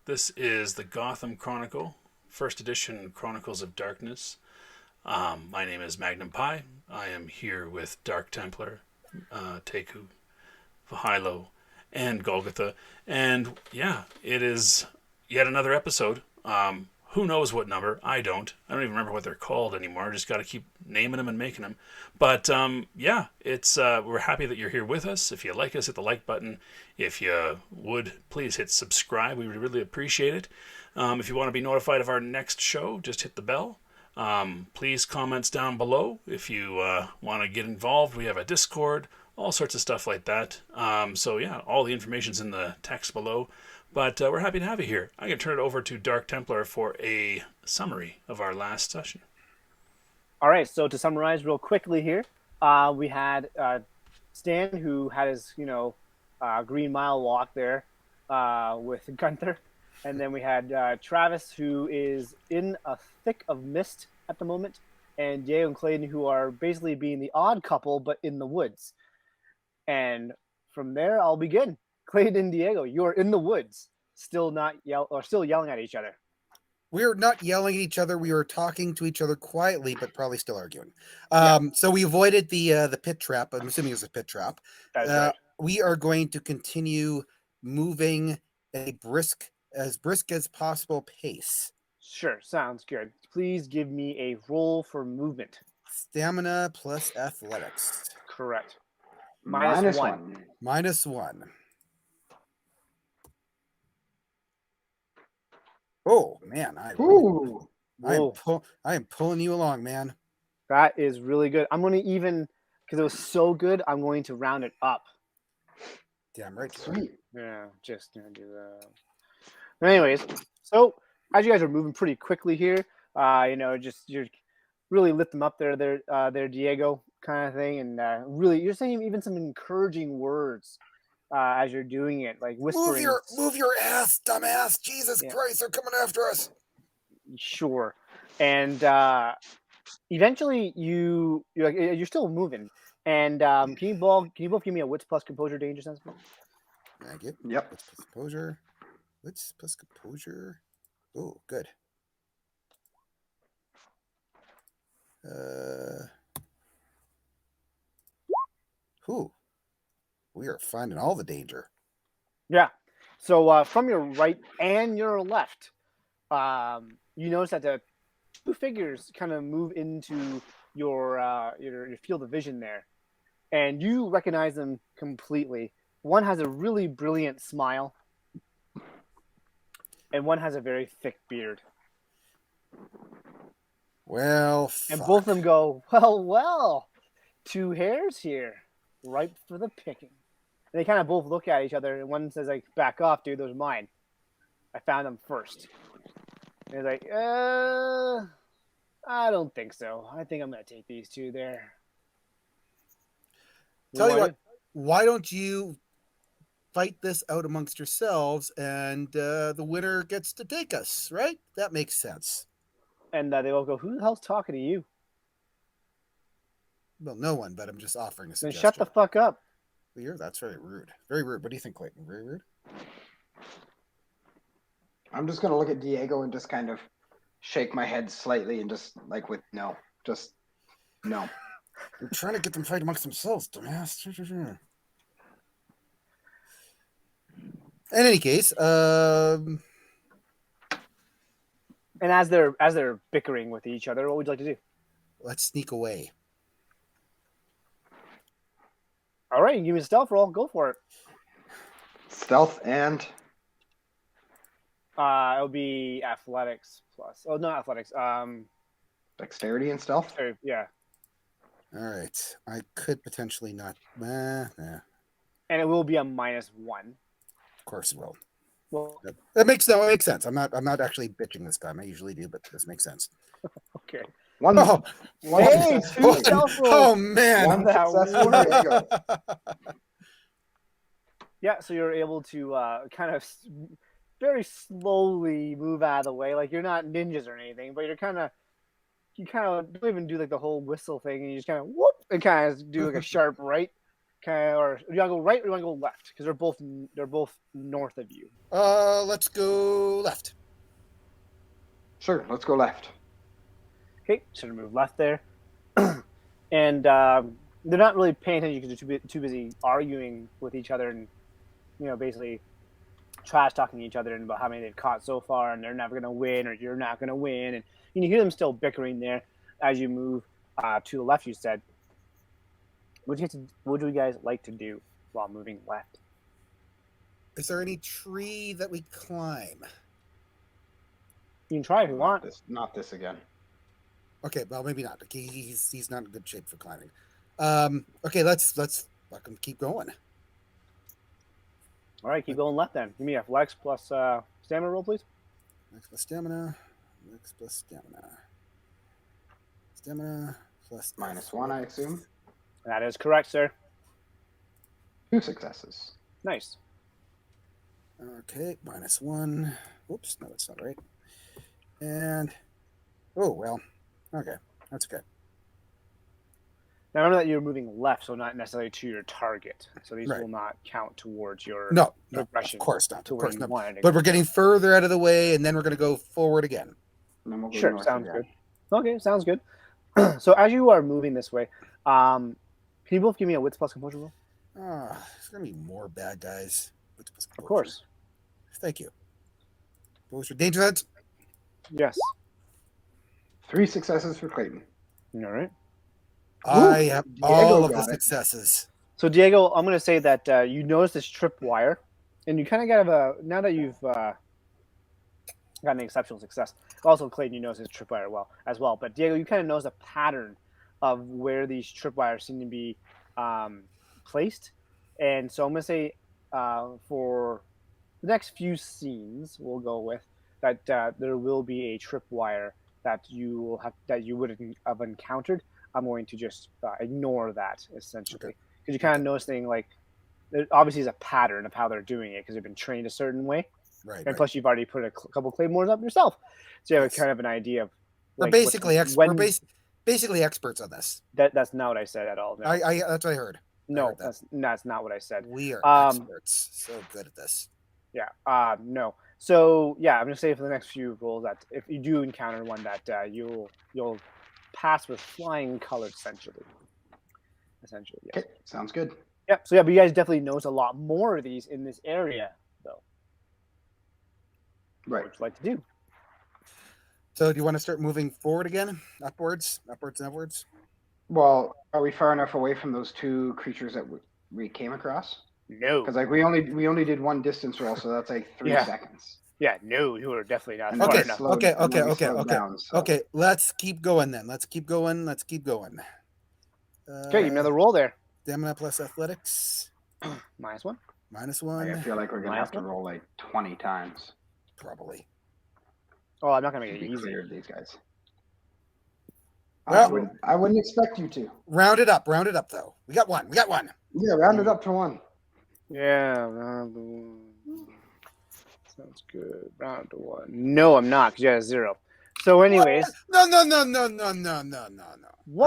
This is the Gotham Chronicle, first edition Chronicles of Darkness. My name is Magnum Pi. I am here with Dark Templar, Teku, Vahilo, and Golgotha. And yeah, it is yet another episode. Who knows what number? I don't. I don't even remember what they're called anymore. Just got to keep naming them and making them. But yeah, it's we're happy that you're here with us. If you like us, hit the like button. If you would, please hit subscribe. We would really appreciate it. If you want to be notified of our next show, just hit the bell. Please comments down below if you want to get involved. We have a Discord, all sorts of stuff like that. So yeah, all the information's in the text below. But we're happy to have you here. I'm going to turn it over to Dark Templar for a summary of our last session. All right, so to summarize real quickly here, we had Stan, who had his, Green Mile walk there with Gunther. And then we had Travis, who is in a thick of mist at the moment. And Diego and Clayton, who are basically being the odd couple, but in the woods. And from there, I'll begin. Clayton and Diego, you are in the woods, still yelling at each other. We're not yelling at each other. We were talking to each other quietly, but probably still arguing. So we avoided the pit trap. I'm assuming it was a pit trap. That's right. We are going to continue moving at as brisk as possible pace. Sure, sounds good. Please give me a roll for movement. Stamina plus athletics. Correct. Minus one. Minus one. Oh man, I am pulling you along, man. That is really good. I'm going to because it was so good, I'm going to round it up. Damn right. Sweet. Yeah, just gonna do that. Anyways, so as you guys are moving pretty quickly here, you're really lift them up there, Diego, kind of thing, and really you're saying even some encouraging words as you're doing it, like whispering. Move your ass, dumbass! Jesus Christ, they're coming after us. Sure, and eventually you're still moving. And can you both give me a wits plus composure danger sense? Thank you. Yep. Wits plus composure. Wits plus composure. Oh, good. We are finding all the danger. Yeah. So from your right and your left, you notice that the two figures kind of move into your field of vision there, and you recognize them completely. One has a really brilliant smile, and one has a very thick beard. Well, and both of them go, well, two hairs here, ripe for the picking. And they kind of both look at each other, and one says, like, back off, dude, those are mine. I found them first. And he's like, I don't think so. I think I'm going to take these two there. Tell you what, why don't you fight this out amongst yourselves, and the winner gets to take us, right? That makes sense. And they all go, who the hell's talking to you? Well, no one, but I'm just offering a suggestion. Then shut the fuck up. That's very rude. Very rude. What do you think, Clayton? Very rude? I'm just going to look at Diego and just kind of shake my head slightly and just like with no. Just no. We're trying to get them fight amongst themselves, dumbass. In any case, and as they're bickering with each other, what would you like to do? Let's sneak away. All right, you give me a stealth roll. Go for it. Stealth and it'll be athletics plus. Oh, not athletics. Dexterity and stealth. Yeah. All right, I could potentially not. Nah. And it will be a -1. Of course it will. Well, that makes sense. I'm not actually bitching this time. I usually do, but this makes sense. Okay. Two stealth rolls. Oh man! One successful. There you go. Yeah, so you're able to kind of very slowly move out of the way. Like you're not ninjas or anything, but you kind of don't even do like the whole whistle thing, and you just kind of whoop and kind of do like a sharp right, Okay, or you want to go right or you want to go left? Because they're both north of you. Let's go left. Sure, let's go left. Okay, so move left there, and they're not really paying attention because they're too busy arguing with each other and basically trash talking to each other and about how many they've caught so far, and they're never going to win or you're not going to win, and you hear them still bickering there as you move to the left. You said, what would you guys like to do while moving left? Is there any tree that we climb? You can try if you want. Not this again. Okay, well maybe not. He's not in good shape for climbing. Okay, let's fucking keep going. All right, keep going left then. Give me athletics plus stamina roll, please. Athletics plus stamina. Athletics plus stamina. Stamina plus -1, I assume. That is correct, sir. 2 successes. Nice. Okay, -1. Oops, no, that's not right. And oh well. Okay, that's okay. Now remember that you're moving left, so not necessarily to your target. So these Right. will not count towards your No, progression. of course not. to Of where course you not. wanted to But go. we're getting further out of the way, and then we're going to go forward again. And then we'll go Sure, north sounds again. good. Okay, sounds good. So as you are moving this way, can you both give me a wits plus composure roll? There's going to be more bad guys. Of course. Thank you. Those are danger heads. Yes. 3 successes for Clayton. All right. I have Diego all of the got it. successes. So Diego, I'm going to say that you notice this tripwire, and you kind of got now that you've got an exceptional success. Also, Clayton, you notice this tripwire as well. But Diego, you kind of notice a pattern of where these tripwires seem to be placed, and so I'm going to say for the next few scenes, we'll go with that there will be a tripwire that you wouldn't have encountered. I'm going to just ignore that essentially because you kind of notice thing like there obviously is a pattern of how they're doing it because they've been trained a certain way, Right. and plus you've already put a couple claymores up yourself, so you have Yes. kind of an idea of. We're Like, basically when- we're basically experts on this. That's not what I said at all. No, I that's what I heard. no, heard that. that's not what I said. We are Um, experts. So good at this. Yeah. No. So yeah, I'm gonna say for the next few rolls that if you do encounter one that you'll pass with flying colors essentially. Essentially, yes. Okay, sounds good. Yep. So yeah, but you guys definitely notice a lot more of these in this area, though. Right. What would you like to do? So do you want to start moving forward again? Upwards and upwards? Well, are we far enough away from those 2 creatures that we came across? No. Because like we only did 1 distance roll, so that's like 3 Yeah. seconds. Yeah. No. You are definitely not And far then enough. slowed- Okay, and then we okay, slowed okay. down, so- Okay, let's keep going then. Let's keep going. Okay. Give me another roll there. Stamina plus athletics. -1. -1. I feel like we're gonna Minus have to one? roll like 20 times Probably. Oh, I'm not gonna make to it be clear easier. of these guys. Well- I wouldn't expect you to. Round it up though. We got one. Yeah, round it up to 1. Yeah. Sounds good. Round to 1. No, I'm not because you had a 0. So, anyways, No. what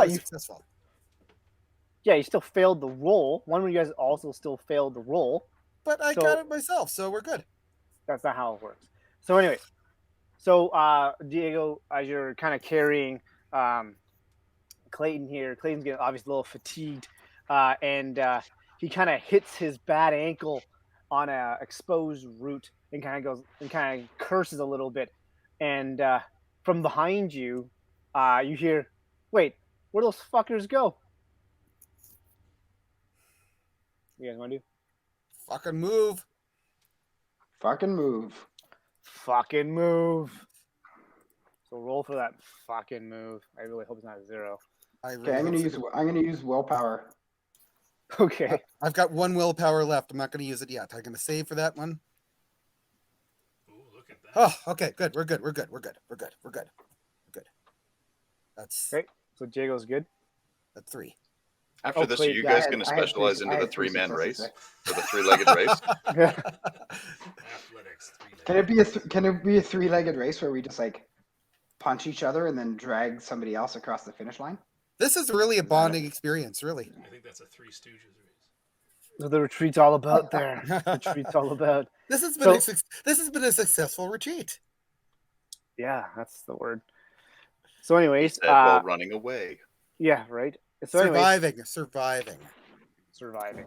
I was you? successful. Yeah, you still failed the roll. One of you guys also still failed the roll. But I So- got it myself, so we're good. That's not how it works. So, anyways, Diego, as you're kind of carrying Clayton here, Clayton's getting obviously a little fatigued, and he kind of hits his bad ankle on a exposed root and kind of curses a little bit, and from behind you, you hear, "Wait, where'd those fuckers go?" What you guys want to do? Fucking move. Fucking move. Fucking move. So roll for that fucking move. I really hope it's not a 0. Okay, I'm gonna use willpower. Okay. I've got 1 willpower left. I'm not going to use it yet. I'm going to save for that one. Ooh, look at that. Oh, okay, good. We're good. That's Okay. So Diego's good. 3. After this, are Clayton, you I guys had- going to I had specialize three- into I the had three 3-man race, successes. or the 3-legged race? Athletics. Can it be a 3-legged race where we just like punch each other and then drag somebody else across the finish line? This is really a bonding experience, really. I think that's a 3 Stooges race. what the retreat's all about there. Retreat's all about. This has been So- this has been a successful retreat. Yeah, that's the word. So, He anyways, said while running away. yeah, right. So, anyways, Surviving. surviving.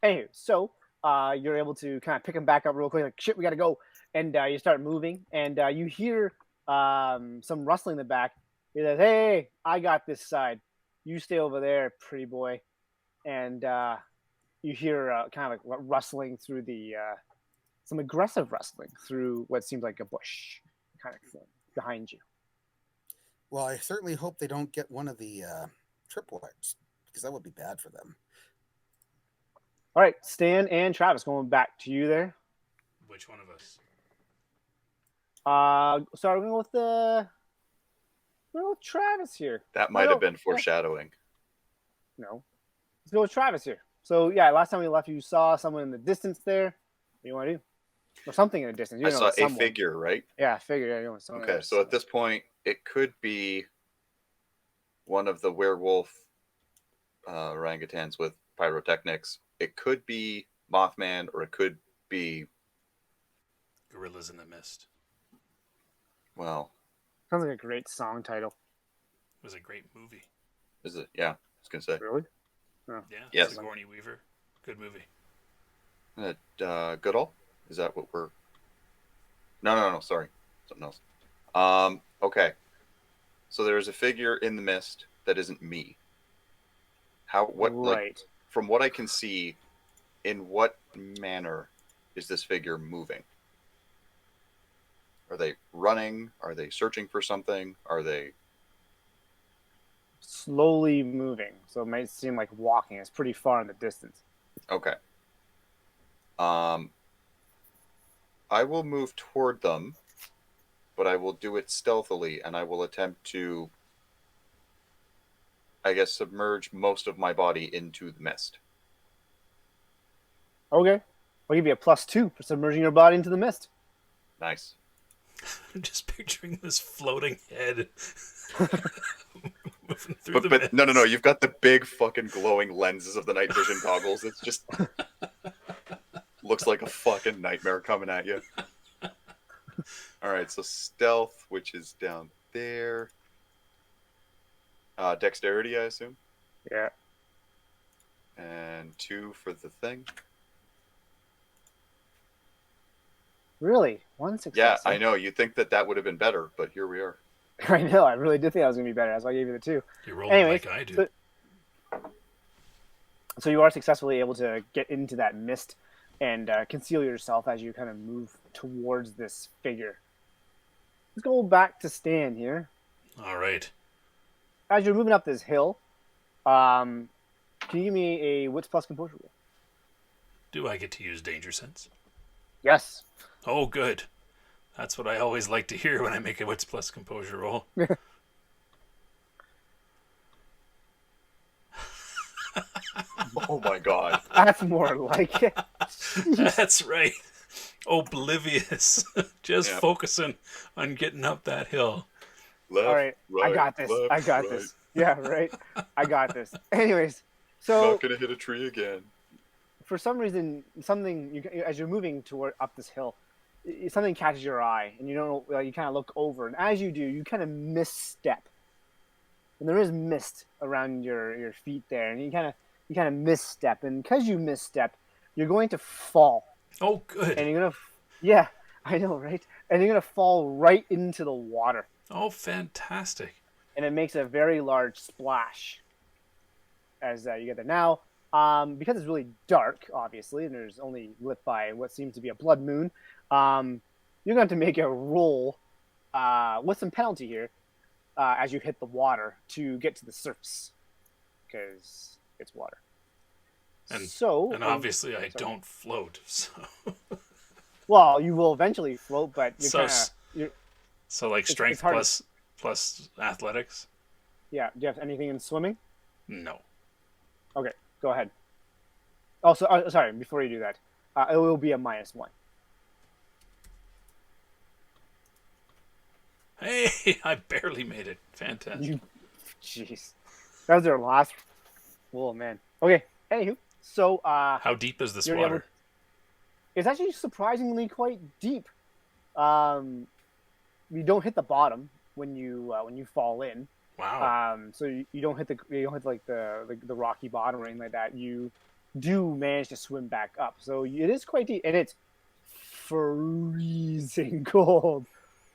Anyway, so you're able to kind of pick him back up real quick, like shit, we gotta go, and you start moving, and you hear some rustling in the back. He says, "Hey, I got this side. You stay over there, pretty boy." And you hear kind of like rustling through the some aggressive rustling through what seems like a bush kind of thing behind you. Well, I certainly hope they don't get one of the tripwires, because that would be bad for them. All right, Stan and Travis, going back to you there. Which one of us? So we're going with Travis here. That might have been foreshadowing. No, let's go with Travis here. So yeah, last time we left, you saw someone in the distance there. What do you want to do? Or something in the distance. You I know, saw a someone. figure, right? Yeah, figure. Yeah, you want someone. Okay, so at this point, it could be one of the werewolf orangutans with pyrotechnics. It could be Mothman, or it could be, Gorillas in the Mist. well, Sounds like a great song title. It was a great movie. is it? Yeah, I was going to say. Really? Yeah. Yes. Sigourney Weaver. Good movie. Goodall? Is that what we're... No, sorry. Something else. Okay. So there's a figure in the mist that isn't me. Right. Like, from what I can see, in what manner is this figure moving? Are they running? Are they searching for something? Are they... Slowly moving, so it might seem like walking. It's pretty far in the distance. Okay. I will move toward them, but I will do it stealthily, and I will attempt to, I guess, submerge most of my body into the mist. Okay, I'll give you a +2 for submerging your body into the mist. Nice. I'm just picturing this floating head moving through the But mist. no, you've got the big fucking glowing lenses of the night vision goggles. It's just looks like a fucking nightmare coming at you. All right, so stealth, which is down there. Dexterity, I assume. Yeah. And 2 for the thing. Really? One success? Yeah, I know. You'd think that would have been better, but here we are. I know. I really did think I was gonna be better. That's why I gave you the 2. You're rolling like I do. So you are successfully able to get into that mist and conceal yourself as you kind of move towards this figure. Let's go back to Stan here. All right. As you're moving up this hill, can you give me a wits plus composure roll? Do I get to use danger sense? Yes. Oh, good. That's what I always like to hear when I make a wits plus composure roll. Oh my god. That's more like it. That's right. Oblivious. Just Yeah. focusing on getting up that hill. Left, All right, I got this. left, I got right. this. Yeah, right. I got this. Anyways, so Not gonna hit a tree again. for some reason, as you're moving toward up this hill, something catches your eye, and you don't know. You kind of look over, and as you do, you kind of misstep, and there is mist around your feet there, and you kind of misstep, and because you misstep, you're going to fall, Oh, good. and you're gonna, yeah, I know, right? And you're gonna fall right into the water, Oh, fantastic. and it makes a very large splash as you get there. Now, because it's really dark, obviously, and there's only lit by what seems to be a blood moon, you're going to have to make a roll with some penalty here as you hit the water to get to the surface, because it's water. And obviously I don't float, so... Well, you will eventually float, but you're So kind s- of... So like strength it's hard plus athletics? Yeah, do you have anything in swimming? No. Okay, go ahead. Also, sorry, before you do that, it will be a -1. Hey, I barely made it. Fantastic. Jeez. That was their last... Oh, man. Okay, anywho. So How deep is this you're water? it's actually surprisingly quite deep. You don't hit the bottom when you fall in. Wow. So you don't hit like the rocky bottom or anything like that. You do manage to swim back up. So it is quite deep, and it's freezing cold.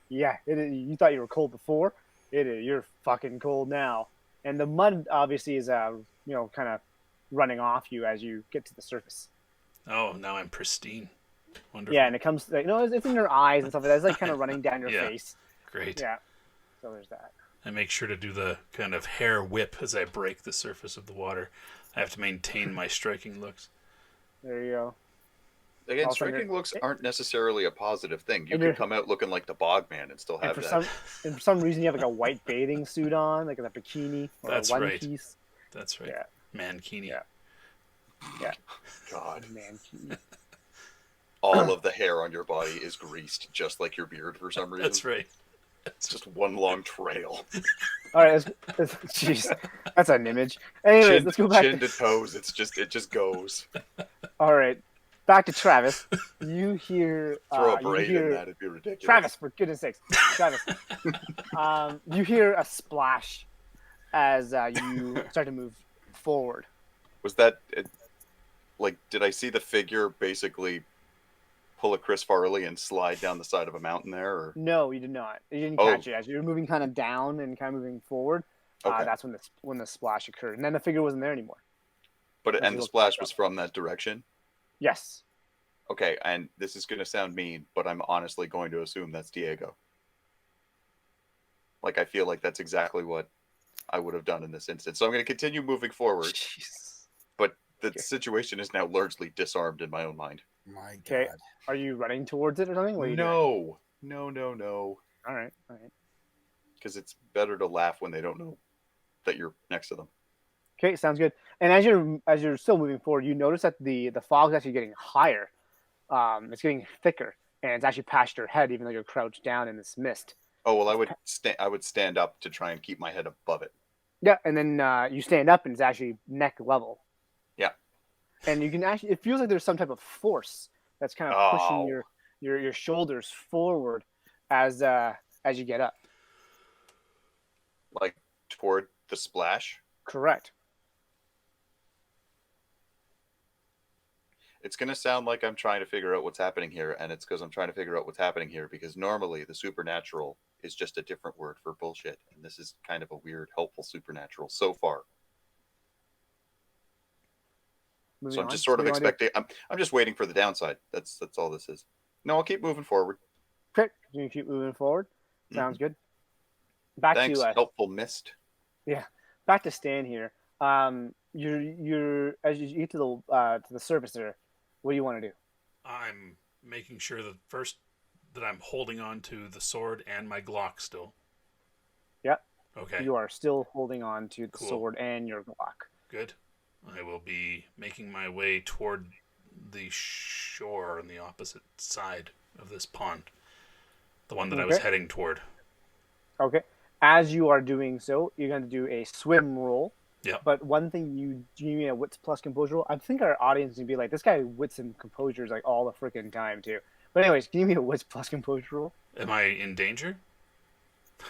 Yeah, it is. You thought you were cold before. It is. You're fucking cold now, and the mud obviously is kind of running off you as you get to the surface. Oh, now I'm pristine. Wonderful. Yeah, and it comes like it's in your eyes and stuff like that. It's like kind of running down your Yeah. face. Great. Yeah. So there's that. I make sure to do the kind of hair whip as I break the surface of the water. I have to maintain my striking looks. There you go. Again, Also, striking looks aren't necessarily a positive thing. You and could you're- come out looking like the Bogman and still have that. And for some reason you have like a white bathing suit on, like a bikini or That's a one right. piece. That's right. Yeah. Mankini. Yeah. Yeah. God, Man, all of the hair on your body is greased, just like your beard for some reason. That's right. It's just one long trail. all right, jeez, that's an image. Anyways, let's go back. Chin to toes. It just goes. All right, back to Travis. You hear Throw a you braid hear in that. It'd be ridiculous. Travis, for goodness sakes, Travis. You hear a splash as you start to move forward. Was that like? Did I see the figure basically pull a Chris Farley and slide down the side of a mountain there? Or? No, you did not. You didn't Oh. catch it as you were moving kind of down and kind of moving forward. Okay. That's when the splash occurred, and then the figure wasn't there anymore. And the splash was from that direction. Yes. Okay, and this is going to sound mean, but I'm honestly going to assume that's Diego. Like, I feel like that's exactly what I would have done in this instance. So I'm going to continue moving forward, Jeez. but the Okay. situation is now largely disarmed in my own mind. My Okay. God. Are you running towards it or something? What are you doing? No. All right. Because it's better to laugh when they don't know that you're next to them. Okay, sounds good. And as you're still moving forward, you notice that the fog's actually getting higher. It's getting thicker, and it's actually past your head, even though you're crouched down in this mist. Oh, well, I would stand up to try and keep my head above it. Yeah, and then you stand up, and it's actually neck level. Yeah. And you can actually, it feels like there's some type of force that's kind of pushing Oh. your shoulders forward as you get up. Like, toward the splash. Correct. It's going to sound like I'm trying to figure out what's happening here, and it's because I'm trying to figure out what's happening here, because normally the supernatural is just a different word for bullshit, and this is kind of a weird, helpful supernatural so far. Moving So I'm on. just sort of What do you wanna do? expecting. I'm just waiting for the downside. That's all this is. No, I'll keep moving forward. Okay, you keep moving forward. Sounds good. Back Thanks, to helpful mist. back to Stan here. You're as you get to the surface there. What do you want to do? I'm making sure that first that I'm holding on to the sword and my Glock still. Yep. Okay. You are still holding on to the Cool. sword and your Glock. Good. I will be making my way toward the shore on the opposite side of this pond. The one that I was Okay. heading toward. Okay. As you are doing so, you're going to do a swim roll. Yeah. But one thing you give me a wits plus composure roll. I think our audience is going to be like, this guy wits and composure is like all the freaking time too. But anyways, give me a wits plus composure roll. Am I in danger?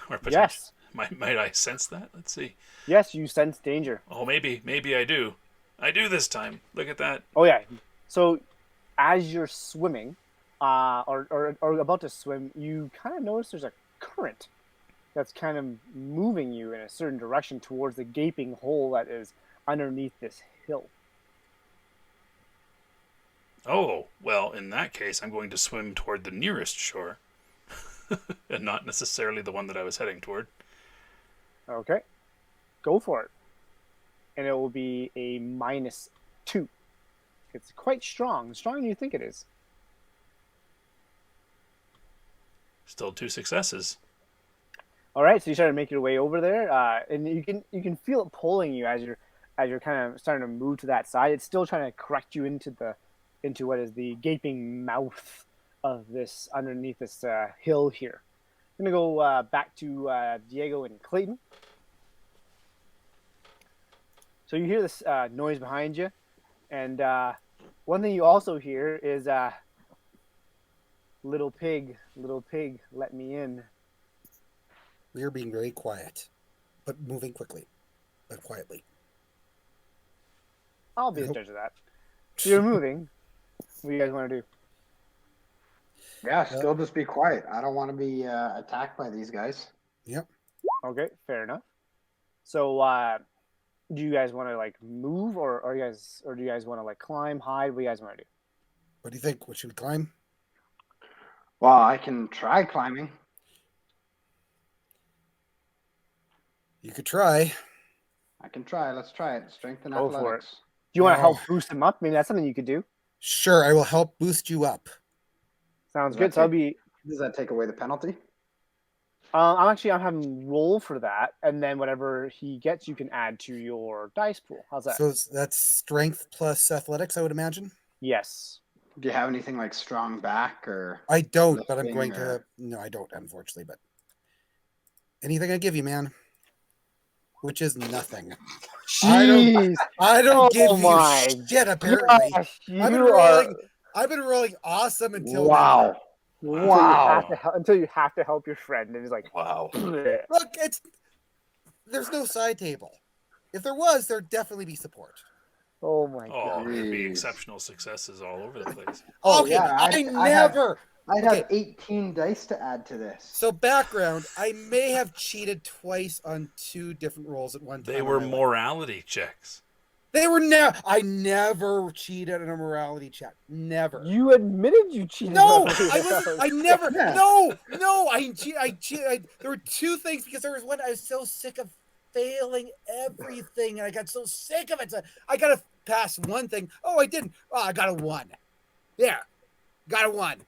Or Yes. Might I sense that? Let's see. Yes, you sense danger. Oh, maybe I do. I do this time. Look at that. Oh yeah. So as you're swimming, or about to swim, you kind of notice there's a current that's kind of moving you in a certain direction towards the gaping hole that is underneath this hill. Oh, well, in that case, I'm going to swim toward the nearest shore. And not necessarily the one that I was heading toward. Okay. Go for it. And it will be a -2. It's quite strong. Stronger than you think it is. Still 2 successes. All right, so you start to make your way over there, and you can feel it pulling you as you're kind of starting to move to that side. It's still trying to correct you into what is the gaping mouth of this underneath this hill here. I'm gonna go back to Diego and Clayton. So you hear this noise behind you, And one thing you also hear is, little pig, let me in. We are being very quiet, but moving quickly, but quietly. I'll be in charge of that. So you're moving. What do you guys want to do? Yeah, still just be quiet. I don't want to be attacked by these guys. Yep. Okay, fair enough. So, do you guys want to like move, or do you guys want to like climb, hide? What do you guys want to do? What do you think? What should we climb? Well, I can try climbing. You could try. I can try. Let's try it. Strength and Go for it. athletics. Do you want to Oh. help boost him up? Maybe that's something you could do. Sure, I will help boost you up. Sounds Does good. that So I'll take- be. Does that take away the penalty? I'm having him roll for that, and then whatever he gets, you can add to your dice pool. How's that? So that's strength plus athletics, I would imagine. Yes. Do you have anything like strong back or? I don't, but I'm Lifting going to. or- No, I don't, unfortunately. But anything I give you, man, which is nothing. Jeez. I don't give my you shit. Apparently, Gosh, you I've been are. rolling. I've been rolling awesome until Wow. Wow. Until you have to help your friend, and he's like, Wow. "Bleh." then. Look, there's no side table. If there was, there'd definitely be support. Oh my Oh, god. there'd be Jeez. exceptional successes all over the place. Oh, Okay, yeah, I I have- never. I'd Okay. have 18 dice to add to this. So background, I may have cheated twice on 2 different rolls at one time. They in were my life. morality checks. They were never. I never cheated on a morality check. Never. You admitted you cheated. No, on I wasn't. I never. Yeah. No. I cheated. There were 2 things because there was one. I was so sick of failing everything, and I got so sick of it. So I got to pass one thing. Oh, I didn't. Oh, I got a 1. Yeah, got a 1.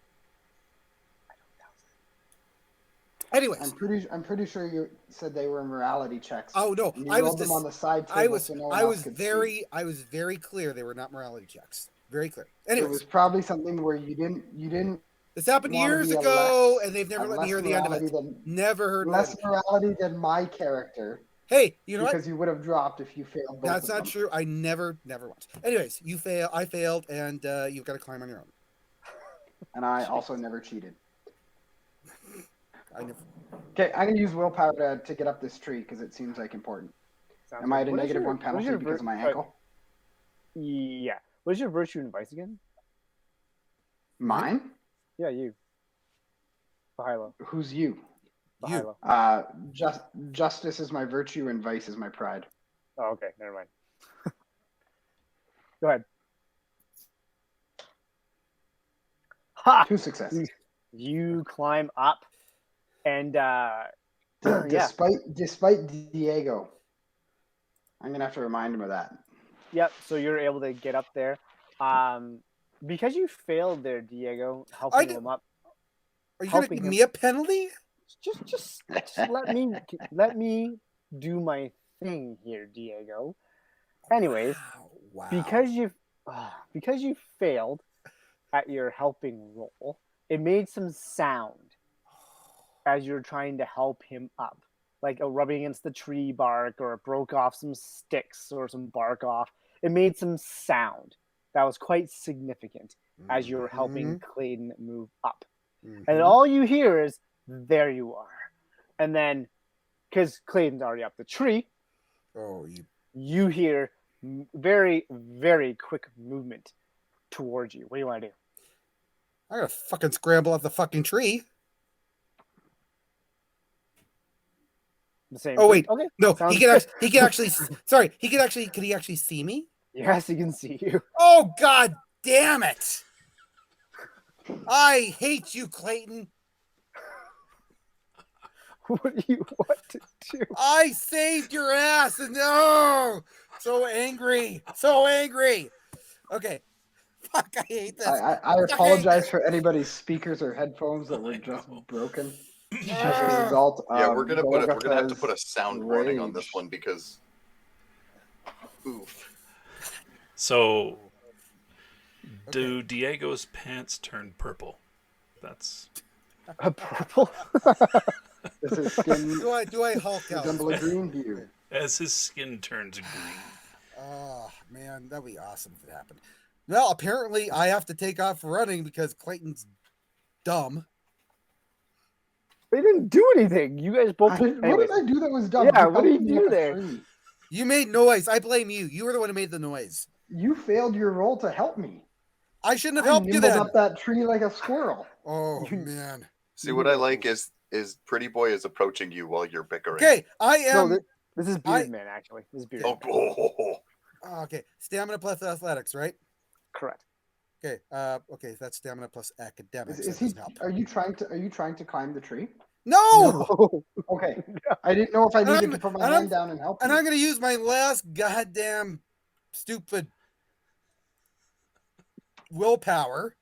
Anyways, I'm pretty sure you said they were morality checks. oh no, And you I was rolled them just. on the side table I was. so no one I else was could see. I was very clear. They were not morality checks. Very clear. It Anyways, was probably something where you didn't this happened wanna years be a ago, less- and they've never have let me less hear the end of morality it. than- Never heard less it. morality than my character Hey, you know what? because you would have dropped if you failed. Both That's of not them. true. I never once. Anyways, you fail. I failed, and you've got to climb on your own. And I also never cheated. I never. Okay, I'm gonna use willpower to get up this tree because it seems like important. Sounds Am I good. at a What is negative your- 1 what is penalty your because of my vir- ankle? Yeah. What is your virtue and vice again? Mine? Yeah, you. Philo. Who's you? You. Justice is my virtue and vice is my pride. Oh, okay. Never mind. Go ahead. Ha! 2 successes. You climb up, and yeah. Despite Diego. I'm gonna have to remind him of that. Yep. So you're able to get up there. Because you failed there, Diego, helping him up. Are you going to Helping give him. me a penalty? Just let me do my thing here, Diego. Anyways, Wow. because you failed at your helping roll, it made some sound as you're trying to help him up, like a rubbing against the tree bark, or it broke off some sticks or some bark off. It made some sound that was quite significant as you were helping Clayton move up. Mhm. And all you hear is, there you are. And then, because Clayton's already up the tree, Oh, you hear very, very quick movement towards you. What do you want to do? I gotta fucking scramble up the fucking tree. The same. Oh, wait. Okay. No, Sounds he can good. actually. He can actually. Sorry, could he actually see me? Yes, he can see you. Oh, god damn it! I hate you, Clayton. What do you want to do? I saved your ass, and no, so angry. Okay, fuck, I hate this. I apologize for anybody's speakers or headphones that were just broken as a result. Yeah, we're gonna have to Golgotha's put a sound warning on this rage. one because. Oof. So, do Diego's pants turn purple? That's A purple? Does his skin Do I Hulk out? resemble a green hue? as his skin turns green. Oh man, that'd be awesome if it happened. Well, apparently I have to take off running because Clayton's dumb. They didn't do anything. You guys both. What did Anyways, I do that was dumb? Yeah, You what did helped you me do up a there? tree. You made noise. I blame you. You were the one who made the noise. You failed your role to help me. I shouldn't have I helped you nimbled then. up that tree like a squirrel. Oh man. See, what I like is Pretty Boy is approaching you while you're bickering. Okay, I No, am. this is Beard Man actually. This is Beard. Oh, Man. Okay, stamina plus athletics, right? Correct. Okay. Okay, that's stamina plus academics. Is That he? doesn't help. Are you trying to climb the tree? No. Okay. I didn't know if I And needed I'm- to put my and hand I'm- down and help. And you. I'm gonna use my last goddamn stupid willpower.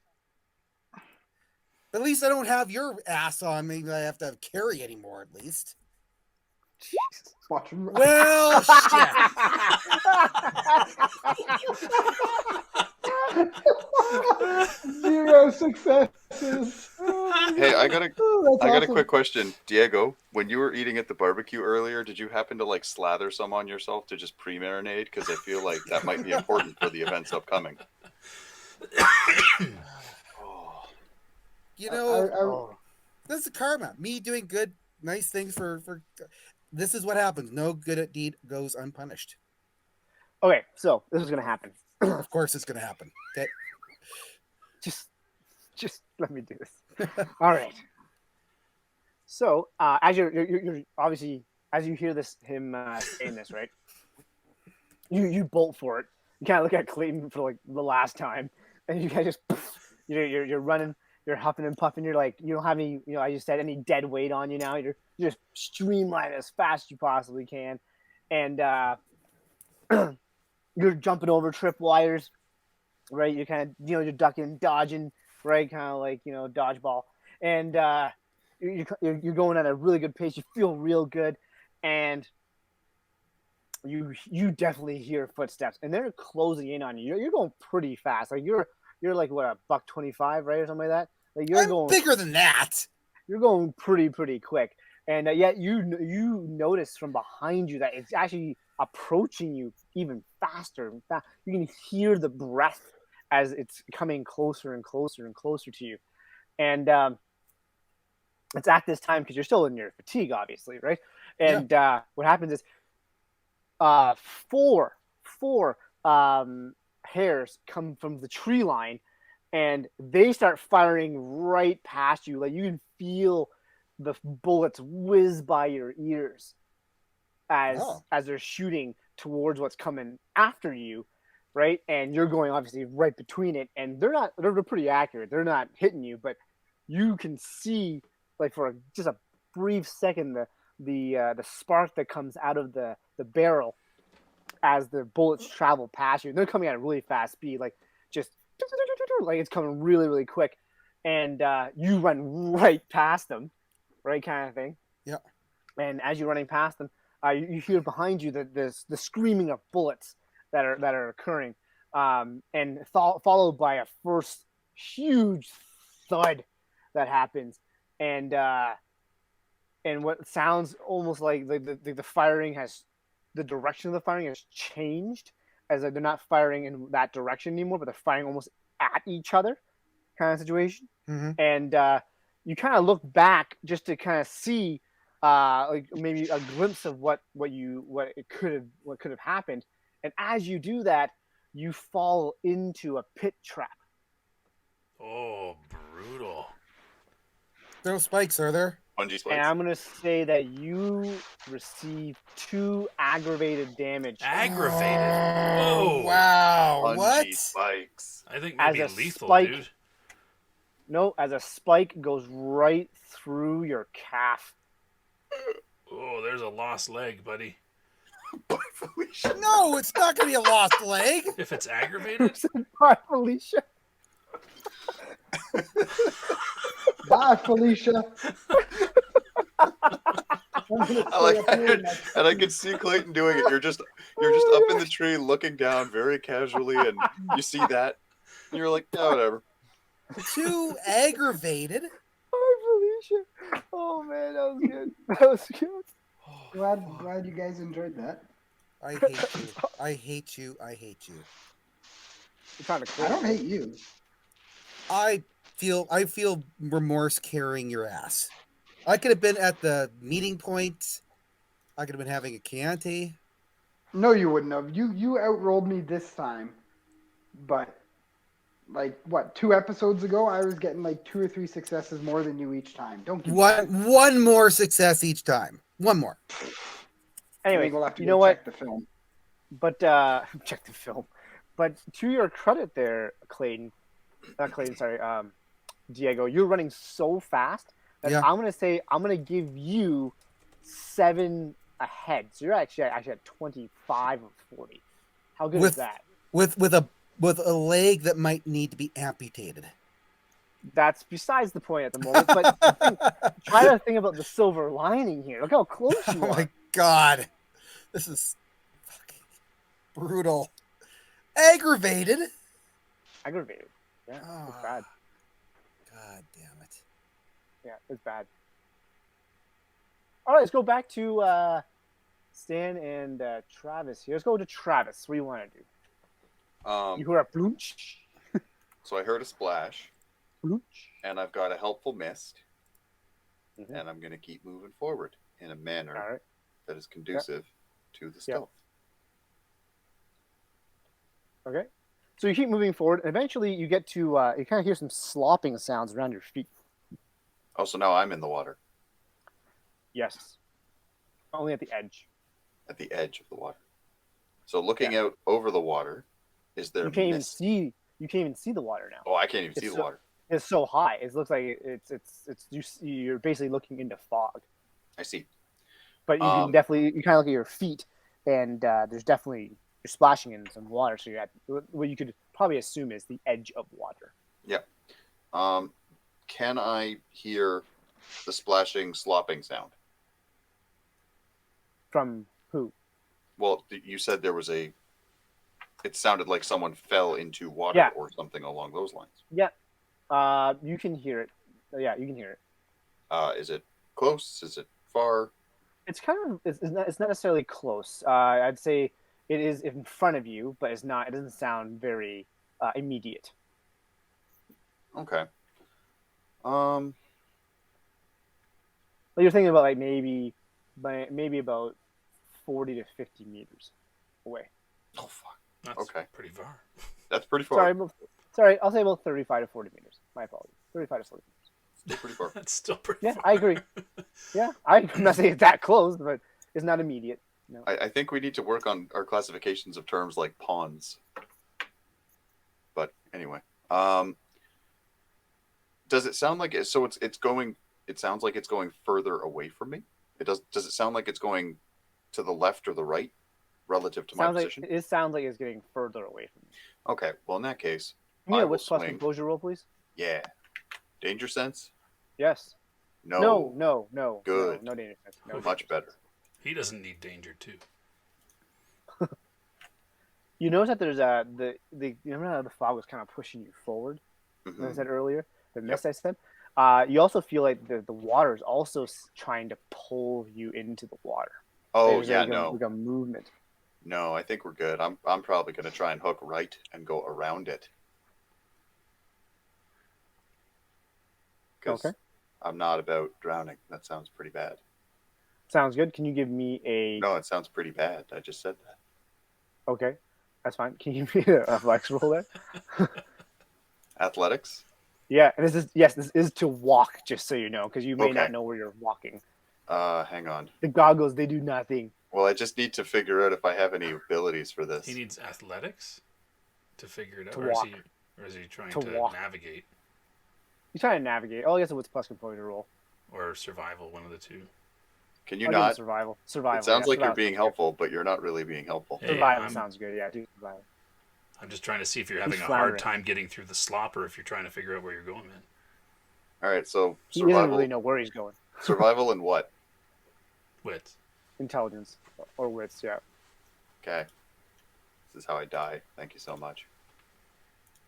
At least I don't have your ass on me. I have to carry anymore. At least. Watch him. Well, shit. Zero successes. Hey, I got a That's quick question, Diego. When you were eating at the barbecue earlier, did you happen to like slather some on yourself to just pre-marinate? Because I feel like that might be important for the events upcoming. You know, Oh. this is karma. Me doing good, nice things for. This is what happens. No good deed goes unpunished. Okay, so this is gonna happen. Of course, it's gonna happen. Okay. Just let me do this. All right. So as you're obviously as you hear him saying this, right? You bolt for it. You kind of look at Clayton for like the last time, and you guys just you're running, you're huffing and puffing. You're like you don't have any, I just said any dead weight on you now. You're just streamlining as fast as you possibly can, and you're jumping over tripwires, right? You're kind of you're ducking, dodging, right? Kind of like dodgeball, and you're going at a really good pace. You feel real good, and you definitely hear footsteps, and they're closing in on you. You're going pretty fast. Like you're like what, $125, right, or something like that. Like you're going bigger than that. You're going pretty quick, and yet you notice from behind you that it's actually approaching you even faster. You can hear the breath as it's coming closer and closer and closer to you, and it's at this time because you're still in your fatigue, obviously, right? And what happens is four hares come from the tree line, and they start firing right past you. Like you can feel the bullets whiz by your ears as they're shooting towards what's coming after you, right? And you're going obviously right between it, and they're pretty accurate. They're not hitting you, but you can see like for just a brief second the spark that comes out of the barrel as the bullets travel past you. They're coming at a really fast speed, like just like it's coming really quick, and you run right past them, right, kind of thing. Yeah. And as you're running past them, you hear behind you the screaming of bullets that are occurring, and followed by a first huge thud that happens, and what sounds almost like the firing has, the direction of the firing has changed, as they're not firing in that direction anymore, but they're firing almost at each other, kind of situation. Mm-hmm. And you kind of look back just to kind of see, like maybe a glimpse of what could have happened. And as you do that, you fall into a pit trap. Oh, brutal. No spikes, are there? Bungee spikes. And I'm going to say that you receive 2 aggravated damage. Aggravated. Oh, Whoa. wow. Bungee What? spikes. I think As maybe a lethal, spike- dude. No, as a spike goes right through your calf. Oh, there's a lost leg, buddy. Bye, Felicia. No, it's not going to be a lost leg. If it's aggravated, Bye, Felicia. Bye, Felicia. And I can see Clayton doing it. You're just up in the tree looking down very casually, and you see that, and you're like, yeah, whatever. 2 aggravated. Bye, Felicia. Oh man, that was good. That was good. Glad you guys enjoyed that. I hate you. I hate you. I hate you. You're trying to I quit. don't hate you. I feel remorse carrying your ass. I could have been at the meeting point. I could have been having a Chianti. No, you wouldn't have. You outrolled me this time, but like what, 2 episodes ago, I was getting like 2 or 3 successes more than you each time. Don't give me that. One more success each time. One more. I Anyway, think we'll have to you go know what? check the film. But check the film. But to your credit, there, Clayton. Not Clayton. Sorry, Diego. You're running so fast that Yeah. I'm gonna give you 7 ahead. So you're actually at 25 of 40. How good is that? With a leg that might need to be amputated. That's besides the point at the moment. But try to think about the silver lining here. Look how close you Oh are. my god. This is fucking brutal. Aggravated. Aggravated. Yeah, it's bad. God damn it. Yeah, it's bad. All right, let's go back to Stan and Travis here. Let's go to Travis. What do you want to do? You heard a bloonch? So I heard a splash, Bloonch? and I've got a helpful mist, Mhm. and I'm going to keep moving forward in a manner All right. that is conducive to the stealth. Okay. So you keep moving forward, and eventually you get to you kind of hear some slopping sounds around your feet. Oh, so now I'm in the water, Yes. Only at the edge. at the edge of the water. So looking out over the water, is there You can't even mist? see. You can't even see the water now. Oh, I can't even see It's the so- water. It's so high. It looks like you're basically looking into fog. I see. But you can definitely you kind of look at your feet, and there's definitely you're splashing in some water. So you're at what you could probably assume is the edge of water. Can I hear the splashing, slopping sound? From who? Well, you said there was a. It sounded like someone fell into water Yeah. or something along those lines. Yeah. You can hear it. Yeah, you can hear it. Is it close? Is it far? It's kind of it's not necessarily close. I'd say it is in front of you, but it's not. It doesn't sound very immediate. Okay. But you're thinking about like maybe about 40 to 50 meters away. Oh fuck. That's Okay. pretty far. That's pretty far. Sorry, I'll say about 35 to 40 meters. My apologies. 35 to 40 meters. Still pretty far. That's still pretty Yeah, far. I agree. Yeah, I'm not saying it's that close, but it's not immediate. No. I think we need to work on our classifications of terms like pawns. But anyway, does it sound like it's going? It sounds like it's going further away from me. Does it sound like it's going to the left or the right relative to my position? It sounds like it's getting further away from you. Okay, well in that case, Can you I get a will wits plus swing. composure roll, please? Yeah, danger sense. Yes. No, No. Good. No danger sense. No much danger better. sense. He doesn't need danger too. You notice that there's the you remember how the fog was kind of pushing you forward? Mhm. As I said earlier, the mist I said. You also feel like the water is also trying to pull you into the water. Oh There's yeah, like a movement. no. I think we're good. I'm probably gonna try and hook right and go around it. 'Cause Okay. I'm not about drowning. That sounds pretty bad. Sounds good. Can you give me a? No, it sounds pretty bad. I just said that. Okay, that's fine. Can you give me a flex roll there? Athletics. Yeah, and this is to walk, just so you know, because you may Okay. not know where you're walking. Hang on. The goggles, they do nothing. Well, I just need to figure out if I have any abilities for this. He needs athletics to figure it out, To or walk. is he trying To to walk. navigate You're trying to navigate. Oh, I guess it was plus composure roll. or survival? One of the two. Can you I'll give it not? survival. Survival. It sounds yeah, like you're survival being sounds helpful, but you're not really being helpful. good. Hey, Survival I'm- sounds good. Yeah, do survival. I'm just trying to see if you're having a hard floundering. time getting through the slop, or if you're trying to figure out where you're going, man. All right, so He doesn't survival, really know where he's going. survival, and what? Wits. Intelligence or wits. Yeah. Okay, this is how I die. Thank you so much.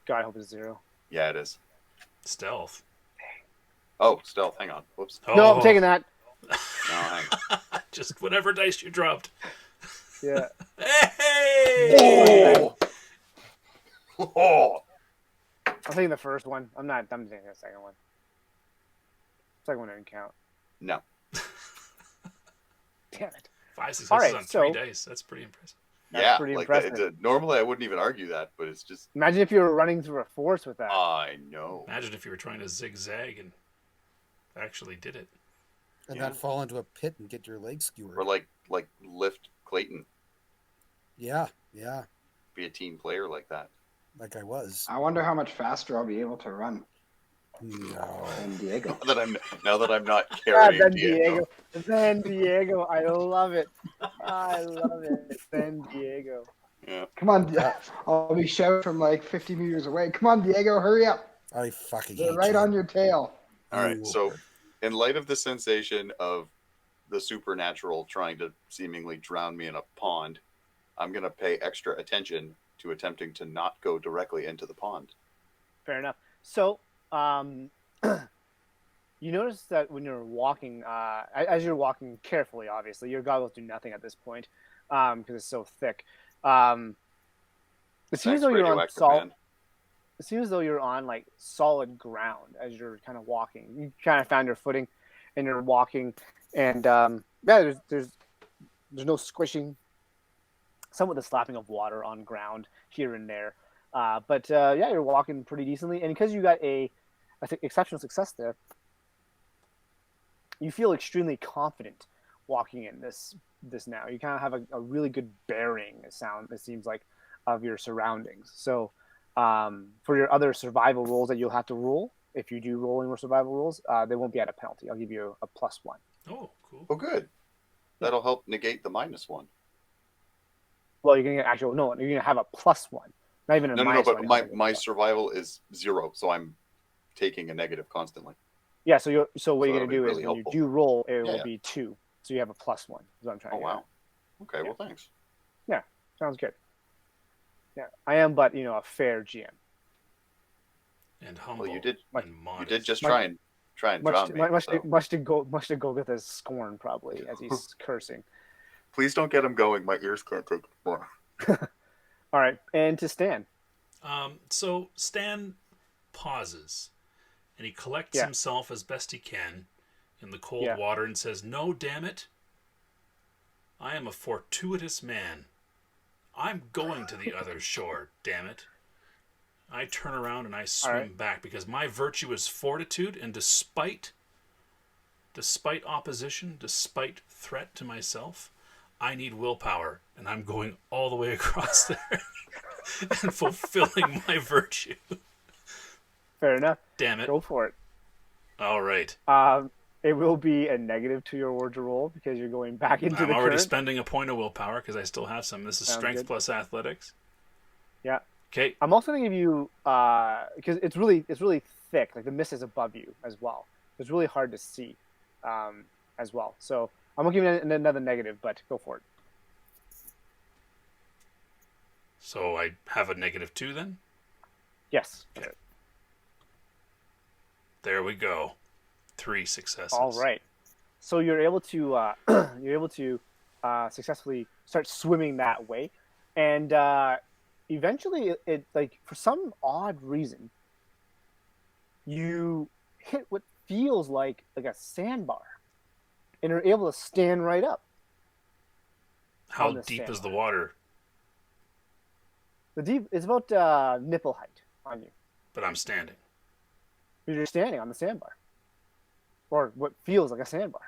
God, I hope it's 0. Yeah, it is. Stealth. Oh, stealth. Hang on. Whoops. No, I'm taking that. No, hang on. Just whatever dice you dropped. Yeah. Hey! Oh! I'm taking the first one. I'm taking the second one. Second one didn't count. No. Damn it. 5 successes All right, on so- 3 dice. That's pretty impressive. That's Yeah, pretty like impressive. normally I wouldn't even argue that, but it's just Imagine if you were running through a forest with that. I know. Imagine if you were trying to zigzag and actually did it. And Yeah. not fall into a pit and get your legs skewered. Or like lift Clayton, Yeah. be a team player like that. Like I was. I wonder how much faster I'll be able to run No. than Diego. Now that I'm not Ah, carrying then Diego. Then Diego. I love it. I love it. Then Diego. Yeah. Come on, I'll be shouting from like 50 meters away. Come on, Diego, hurry up! I fucking They're hate right you. on your tail. All right. You So will. in light of the sensation of the supernatural trying to seemingly drown me in a pond, I'm going to pay extra attention to attempting to not go directly into the pond. Fair enough. So, you notice that when you're walking, as you're walking carefully, obviously, your goggles do nothing at this point because it's so thick. It seems Thanks, though you're on radioactive solid. man. It seems though you're on like solid ground as you're kind of walking. You kind of found your footing, and you're walking, and there's no squishing. Somewhat the slapping of water on ground here and there, but you're walking pretty decently, and because you got I think exceptional success there, you feel extremely confident walking in this now. You kind of have a really good bearing. It seems like of your surroundings. So. For your other survival rolls that you'll have to roll, if you do roll in your survival rolls, they won't be at a penalty. I'll give you a +1. Oh, cool. Oh, good. That'll help negate the -1. Well, you're gonna you're gonna have a +1, not even a No, minus but one. my survival is 0, so I'm taking a negative constantly. Yeah. So what So you're that'll gonna be do really is when helpful. you do roll, it Yeah. will be 2, so you have a +1. Is what I'm trying Oh, to get wow. Okay, well, thanks. at. Sounds good. Yeah, I am, but a fair GM. And humble. Well, you did And modest. You did just Much- try and Much drown to, me. much, so. to, much to go with his scorn probably as he's cursing. Please don't get him going. My ears can't take it more. All right, and to Stan. So Stan pauses, and he collects Yeah. himself as best he can in the cold Yeah. water and says, "No, damn it. I am a fortuitous man. I'm going to the other shore, damn it." I turn around and I swim back because my virtue is fortitude, and despite opposition, despite threat to myself, I need willpower, and I'm going all the way across there and fulfilling my virtue. Fair enough. Damn it. Go for it. All right. It will be a negative to your word to roll because you're going back into I'm the already current. spending a point of willpower because I still have some. This is Sounds strength good. plus athletics. Yeah. Okay. I'm also gonna give you because it's really thick. Like the mist is above you as well. It's really hard to see as well. So I'm gonna give you another negative, but go for it. So I have a -2 then? Yes. Okay. There we go. 3 successes. All right. So you're able to successfully start swimming that way, and eventually, it like for some odd reason, you hit what feels like a sandbar, and you're able to stand right up. How on this deep is the sandbar. water? The deep is about nipple height on you. But I'm standing. You're standing on the sandbar, or what feels like a sandbar.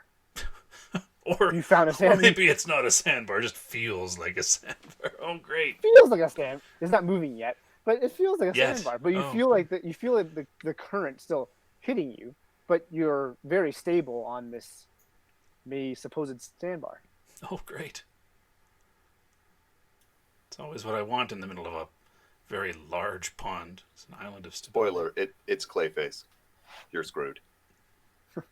Or, You found a or sandbar. maybe it's not a sandbar, it just feels like a sandbar. Oh, great. Feels like a sand. It's not moving yet, but it feels like a Yet. sandbar. But you Oh. feel like the current still hitting you, but you're very stable on this supposed sandbar. Oh, great. It's always what I want in the middle of a very large pond. It's an island of stability. Spoiler, it's Clayface. You're screwed. What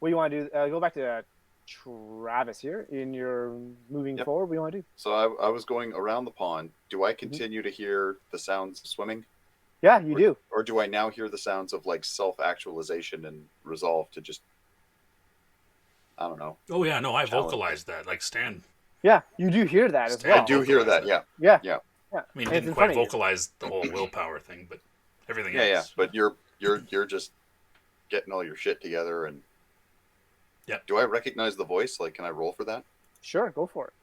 do you want to do? Go back to Travis here. In your moving Yep. forward, what do you want to do? So I was going around the pond. Do I continue to hear the sounds of swimming? Yeah, you do. Or do I now hear the sounds of like self-actualization and resolve to just, I don't know. Oh, yeah, no, I Challenge. vocalized that. Like, Stan Yeah, you do hear that as Stan I well. do hear that. vocalize Yeah. Yeah. I mean, And it's didn't in quite front of you. vocalize the whole willpower thing, but everything Yeah. else. But you're just getting all your shit together and. Yep. Do I recognize the voice? Like, can I roll for that? Sure, go for it.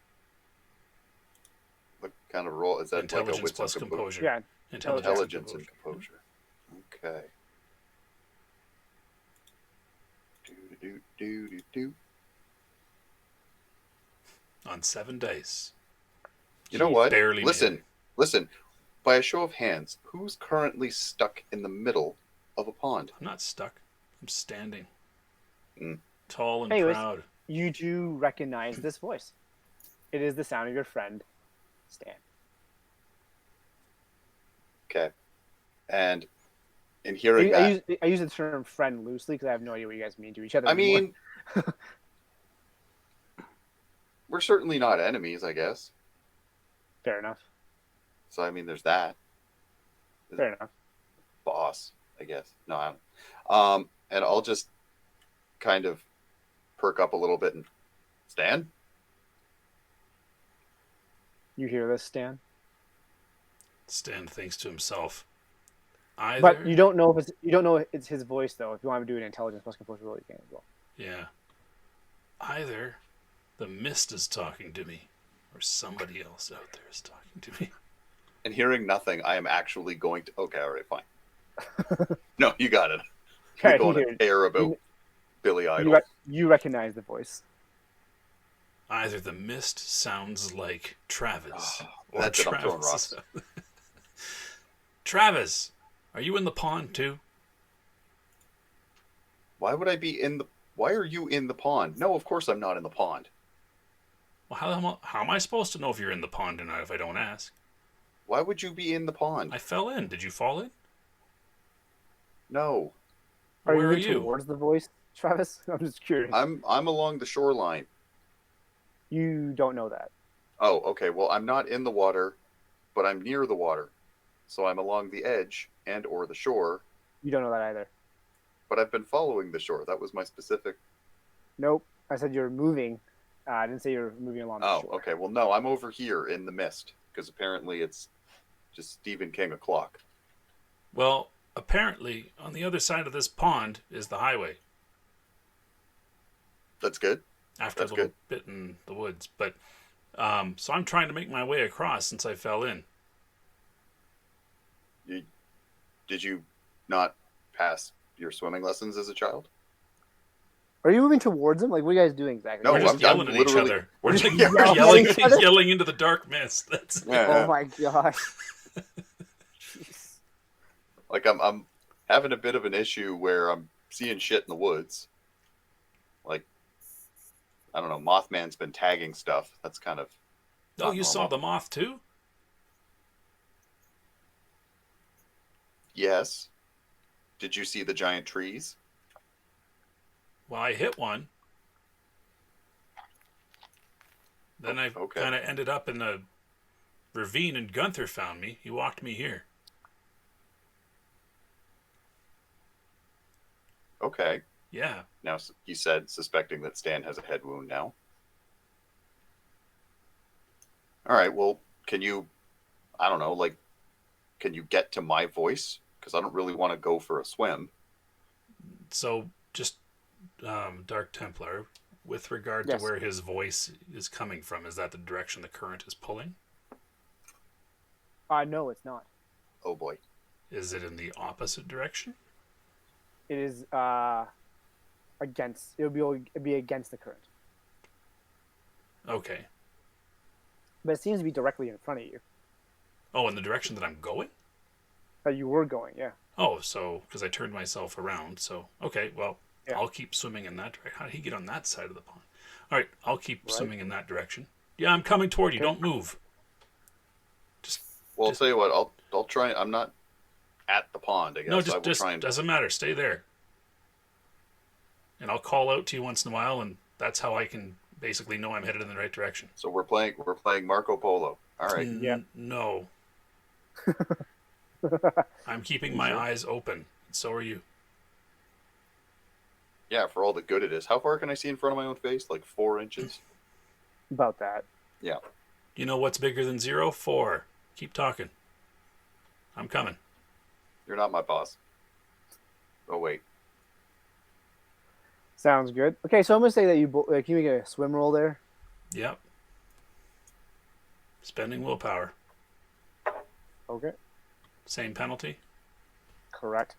What kind of roll is that? Like a Intelligence wits plus and composure? composure. Yeah. Intelligence And composure. Okay. Do. On 7 dice. You know what? Barely Listen. By a show of hands, who's currently stuck in the middle of a pond? I'm not stuck. I'm standing. Mm. Tall and Anyways. proud. You do recognize this voice. It is the sound of your friend, Stan. Okay. And in hearing that, I use the term friend loosely because I have no idea what you guys mean to each other. I anymore. mean, we're certainly not enemies, I guess. Fair enough. So I mean, there's that. Fair enough. Boss, I guess. No, I don't. And I'll just kind of perk up a little bit and Stan. You hear this, Stan? Stan thinks to himself. Either, But you don't know if it's his voice though. If you want to do an intelligence plus composure roll, you can as well. Yeah. Either the mist is talking to me, or somebody else out there is talking to me. And hearing nothing, I am actually going to. Okay, all right, fine. No, you got it. You're Okay, going you to hear- care about you- Billy Idol. you recognize the voice. Either the mist sounds like Travis, or That's it, I'm throwing Travis. rocks. Travis, are you in the pond too? Why would I be in the? Why are you in the pond? No, of course I'm not in the pond. Well, how am I supposed to know if you're in the pond or not if I don't ask? Why would you be in the pond? I fell in. Did you fall in? No, Are Where you are moving you? towards the voice, Travis? I'm just curious. I'm along the shoreline. You don't know that. Oh, okay. Well, I'm not in the water, but I'm near the water, so I'm along the edge and or the shore. You don't know that either. But I've been following the shore. That was my specific. Nope. I said you're moving. I didn't say you're moving along the Oh, shore. okay. Well, no, I'm over here in the mist because apparently it's just Stephen King o'clock. Well, apparently, on the other side of this pond is the highway. That's good. After That's a little bit in the woods, but so I'm trying to make my way across since I fell in. Did you not pass your swimming lessons as a child? Are you moving towards him? Like, what are you guys doing exactly? No, We're just I'm yelling at each literally- other. We're just Yelling at yelling, each other? yelling into the dark mist. That's Oh my gosh. Jeez. Like I'm having a bit of an issue where I'm seeing shit in the woods. Like, I don't know, Mothman's been tagging stuff. That's kind of. Oh, not you saw normal. the moth too? Yes. Did you see the giant trees? Well, I hit one. Then I Okay. kind of ended up in a ravine, and Gunther found me. He walked me here. Okay. Yeah. Now he said, suspecting that Stan has a head wound now. All right. Well, can you? I don't know. Like, can you get to my voice? Because I don't really want to go for a swim. So, just Dark Templar, with regard Yes. to where his voice is coming from, is that the direction the current is pulling? No, it's not. Oh boy. Is it in the opposite direction? It is against. It'll be against the current, Okay. but it seems to be directly in front of you. Oh, in the direction that I'm going? That you were going, yeah. Oh, so because I turned myself around. So okay, well, Yeah. I'll keep swimming in that direction. How did he get on that side of the pond? All right, I'll keep Right. swimming in that direction. Yeah, I'm coming toward you. Okay. Don't move. Just Well, Just- I'll tell you what. I'll try. I'm not at the pond. I guess no, I just will just try and. doesn't matter. Stay there. And I'll call out to you once in a while, and that's how I can basically know I'm headed in the right direction. So we're playing Marco Polo. All right. Yeah. No. I'm keeping my eyes open. So are you. Yeah, for all the good it is. How far can I see in front of my own face? Like 4 inches. About that. Yeah. You know what's bigger than 0? 4. Keep talking. I'm coming. You're not my boss. Oh, wait. Sounds good. Okay, so I'm gonna say that can you make a swim roll there? Yep. Spending willpower. Okay, Same penalty. correct.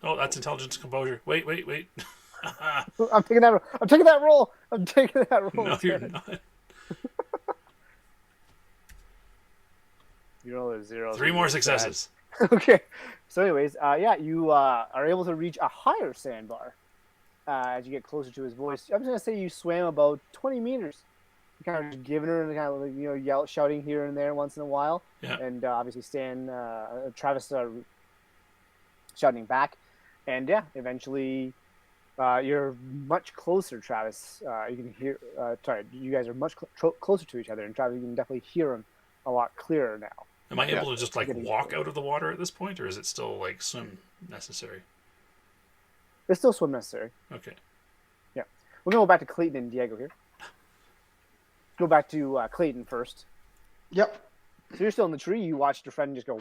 Oh, that's intelligence and composure. Wait. I'm taking that. I'm taking that roll. I'm taking that roll. No, you're instead. not. You roll a 0. 3 more successes. Okay. So, anyways, you are able to reach a higher sandbar as you get closer to his voice. I'm just gonna say you swam about 20 meters. You kind of just giving her and kind of shouting here and there once in a while, Yeah. and obviously Travis shouting back, and eventually you're much closer, Travis. You can hear. You guys are much closer to each other, and Travis, you can definitely hear him a lot clearer now. Am I able to just walk out of the water at this point, or is it still swim necessary? There's still swim necessary. Okay. Yeah. We're going to go back to Clayton and Diego here. Go back to Clayton first. Yep. So you're still in the tree. You watched your friend just go,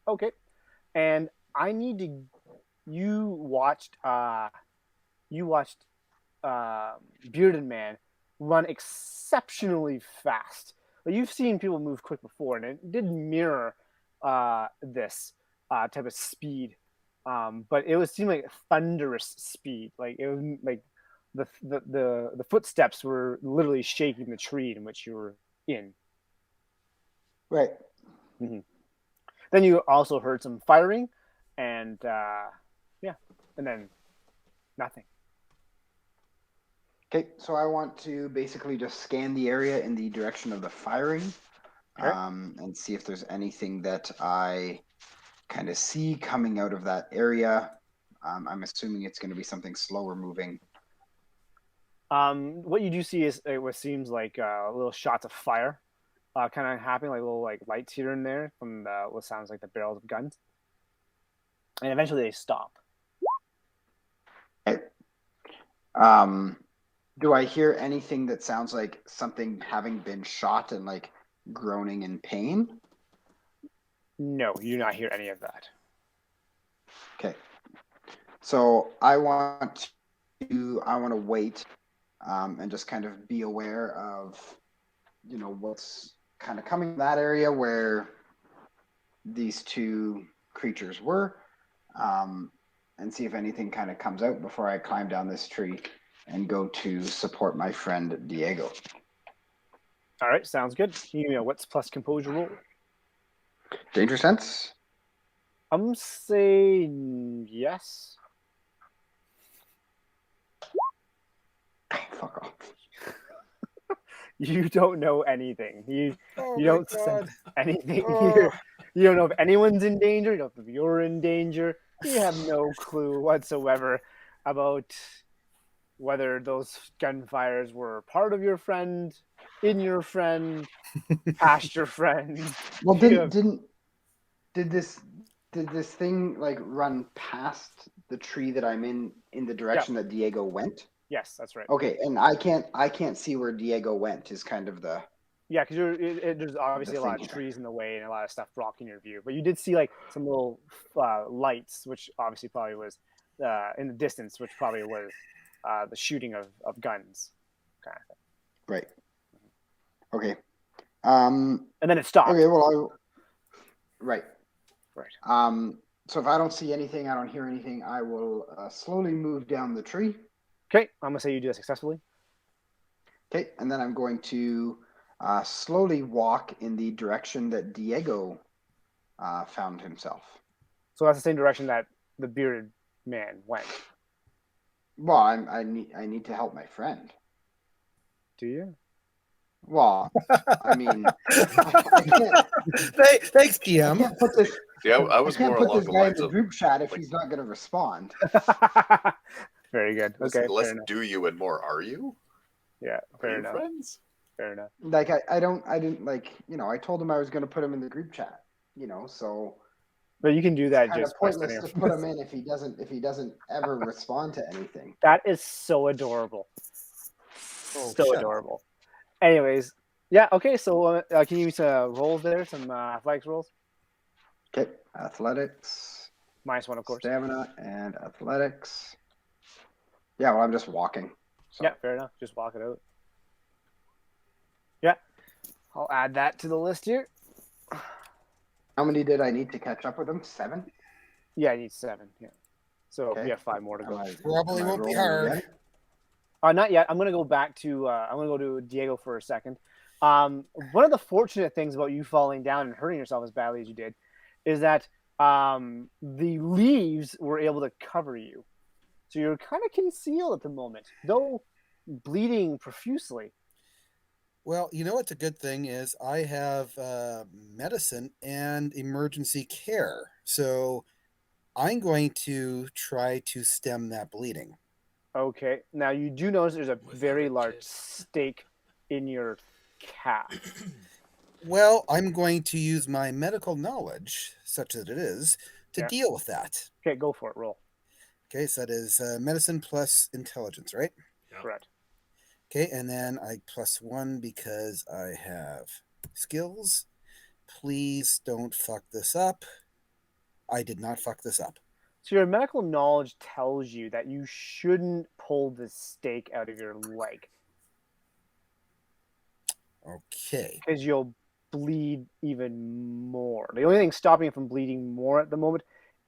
okay. And I need to. You watched Bearded Man run exceptionally fast. But you've seen people move quick before, and it did mirror this type of speed. But it seemed like thunderous speed. Like it was like the footsteps were literally shaking the tree in which you were in. Right. Mm-hmm. Then you also heard some firing, and and then nothing. Okay, so I want to basically just scan the area in the direction of the firing, Okay. and see if there's anything that I kind of see coming out of that area. I'm assuming it's going to be something slower moving. What you do see is what seems like little shots of fire, kind of happening, like little lights here and there from what sounds like the barrels of guns, and eventually they stop. Okay. Do I hear anything that sounds like something having been shot and groaning in pain? No, you do not hear any of that. Okay. So I want to wait, and just kind of be aware of, what's kind of coming in that area where these two creatures were, and see if anything kind of comes out before I climb down this tree and go to support my friend Diego. All right, sounds good. What's plus composure roll? Danger sense? I'm saying yes. Fuck off. You don't know anything. You don't sense anything Oh. here. You don't know if anyone's in danger. You don't know if you're in danger. You have no clue whatsoever about whether those gunfires were part of your friend, in your friend, past your friend. Well, did this thing run past the tree that I'm in the direction that Diego went? Yes, that's right. Okay, and I can't see where Diego went. Is kind of the because there's obviously a lot of trees in the way and a lot of stuff blocking your view. But you did see some little lights, which obviously probably was in the distance, which probably was the shooting of guns, kind of thing. Right. Okay. And then it stopped. Okay. Well, right. Right. So if I don't see anything, I don't hear anything, I will slowly move down the tree. Okay. I'm gonna say you do that successfully. Okay, and then I'm going to slowly walk in the direction that Diego found himself. So that's the same direction that the bearded man went. Well, I need to help my friend. Do you? Well, I mean, I can't. Thanks, I PM. can't put this. Yeah, I was I can't more put along this the guy in lines the of group chat if he's not going to respond. Very good. Okay. less do you and more are you? Yeah. Are Fair you enough. friends? Fair enough. I didn't I told him I was going to put him in the group chat, so. But you can do that Kind just of by pointless sending to put him in if he doesn't ever respond to anything. That is so adorable. So shut up. adorable. Anyways, yeah. Okay, so can you use rolls there? Some athletics rolls. Okay, athletics, -1, of course. stamina, and athletics. Yeah, well, I'm just walking. So. Yeah, fair enough. Just walk it out. Yeah, I'll add that to the list here. How many did I need to catch up with them? 7? Yeah, I need 7. Yeah. So Okay. we have 5 more to go. Probably won't be rolling hard. again? Not yet. I'm gonna go back to. I'm gonna go to Diego for a second. One of the fortunate things about you falling down and hurting yourself as badly as you did, is that the leaves were able to cover you, so you're kind of concealed at the moment, though bleeding profusely. Well, you know what's a good thing is I have medicine and emergency care. So I'm going to try to stem that bleeding. Okay. Now you do notice there's a Without very a large kid. stake in your calf. Well, I'm going to use my medical knowledge, such that it is, to Yeah. deal with that. Okay, go for it. Roll. Okay, so that is medicine plus intelligence, right? Yep. Correct. Okay, and then I +1 because I have skills. Please don't fuck this up. I did not fuck this up. So your medical knowledge tells you that you shouldn't pull the stake out of your leg Okay. because you'll bleed even more. The only thing stopping you from bleeding more at the moment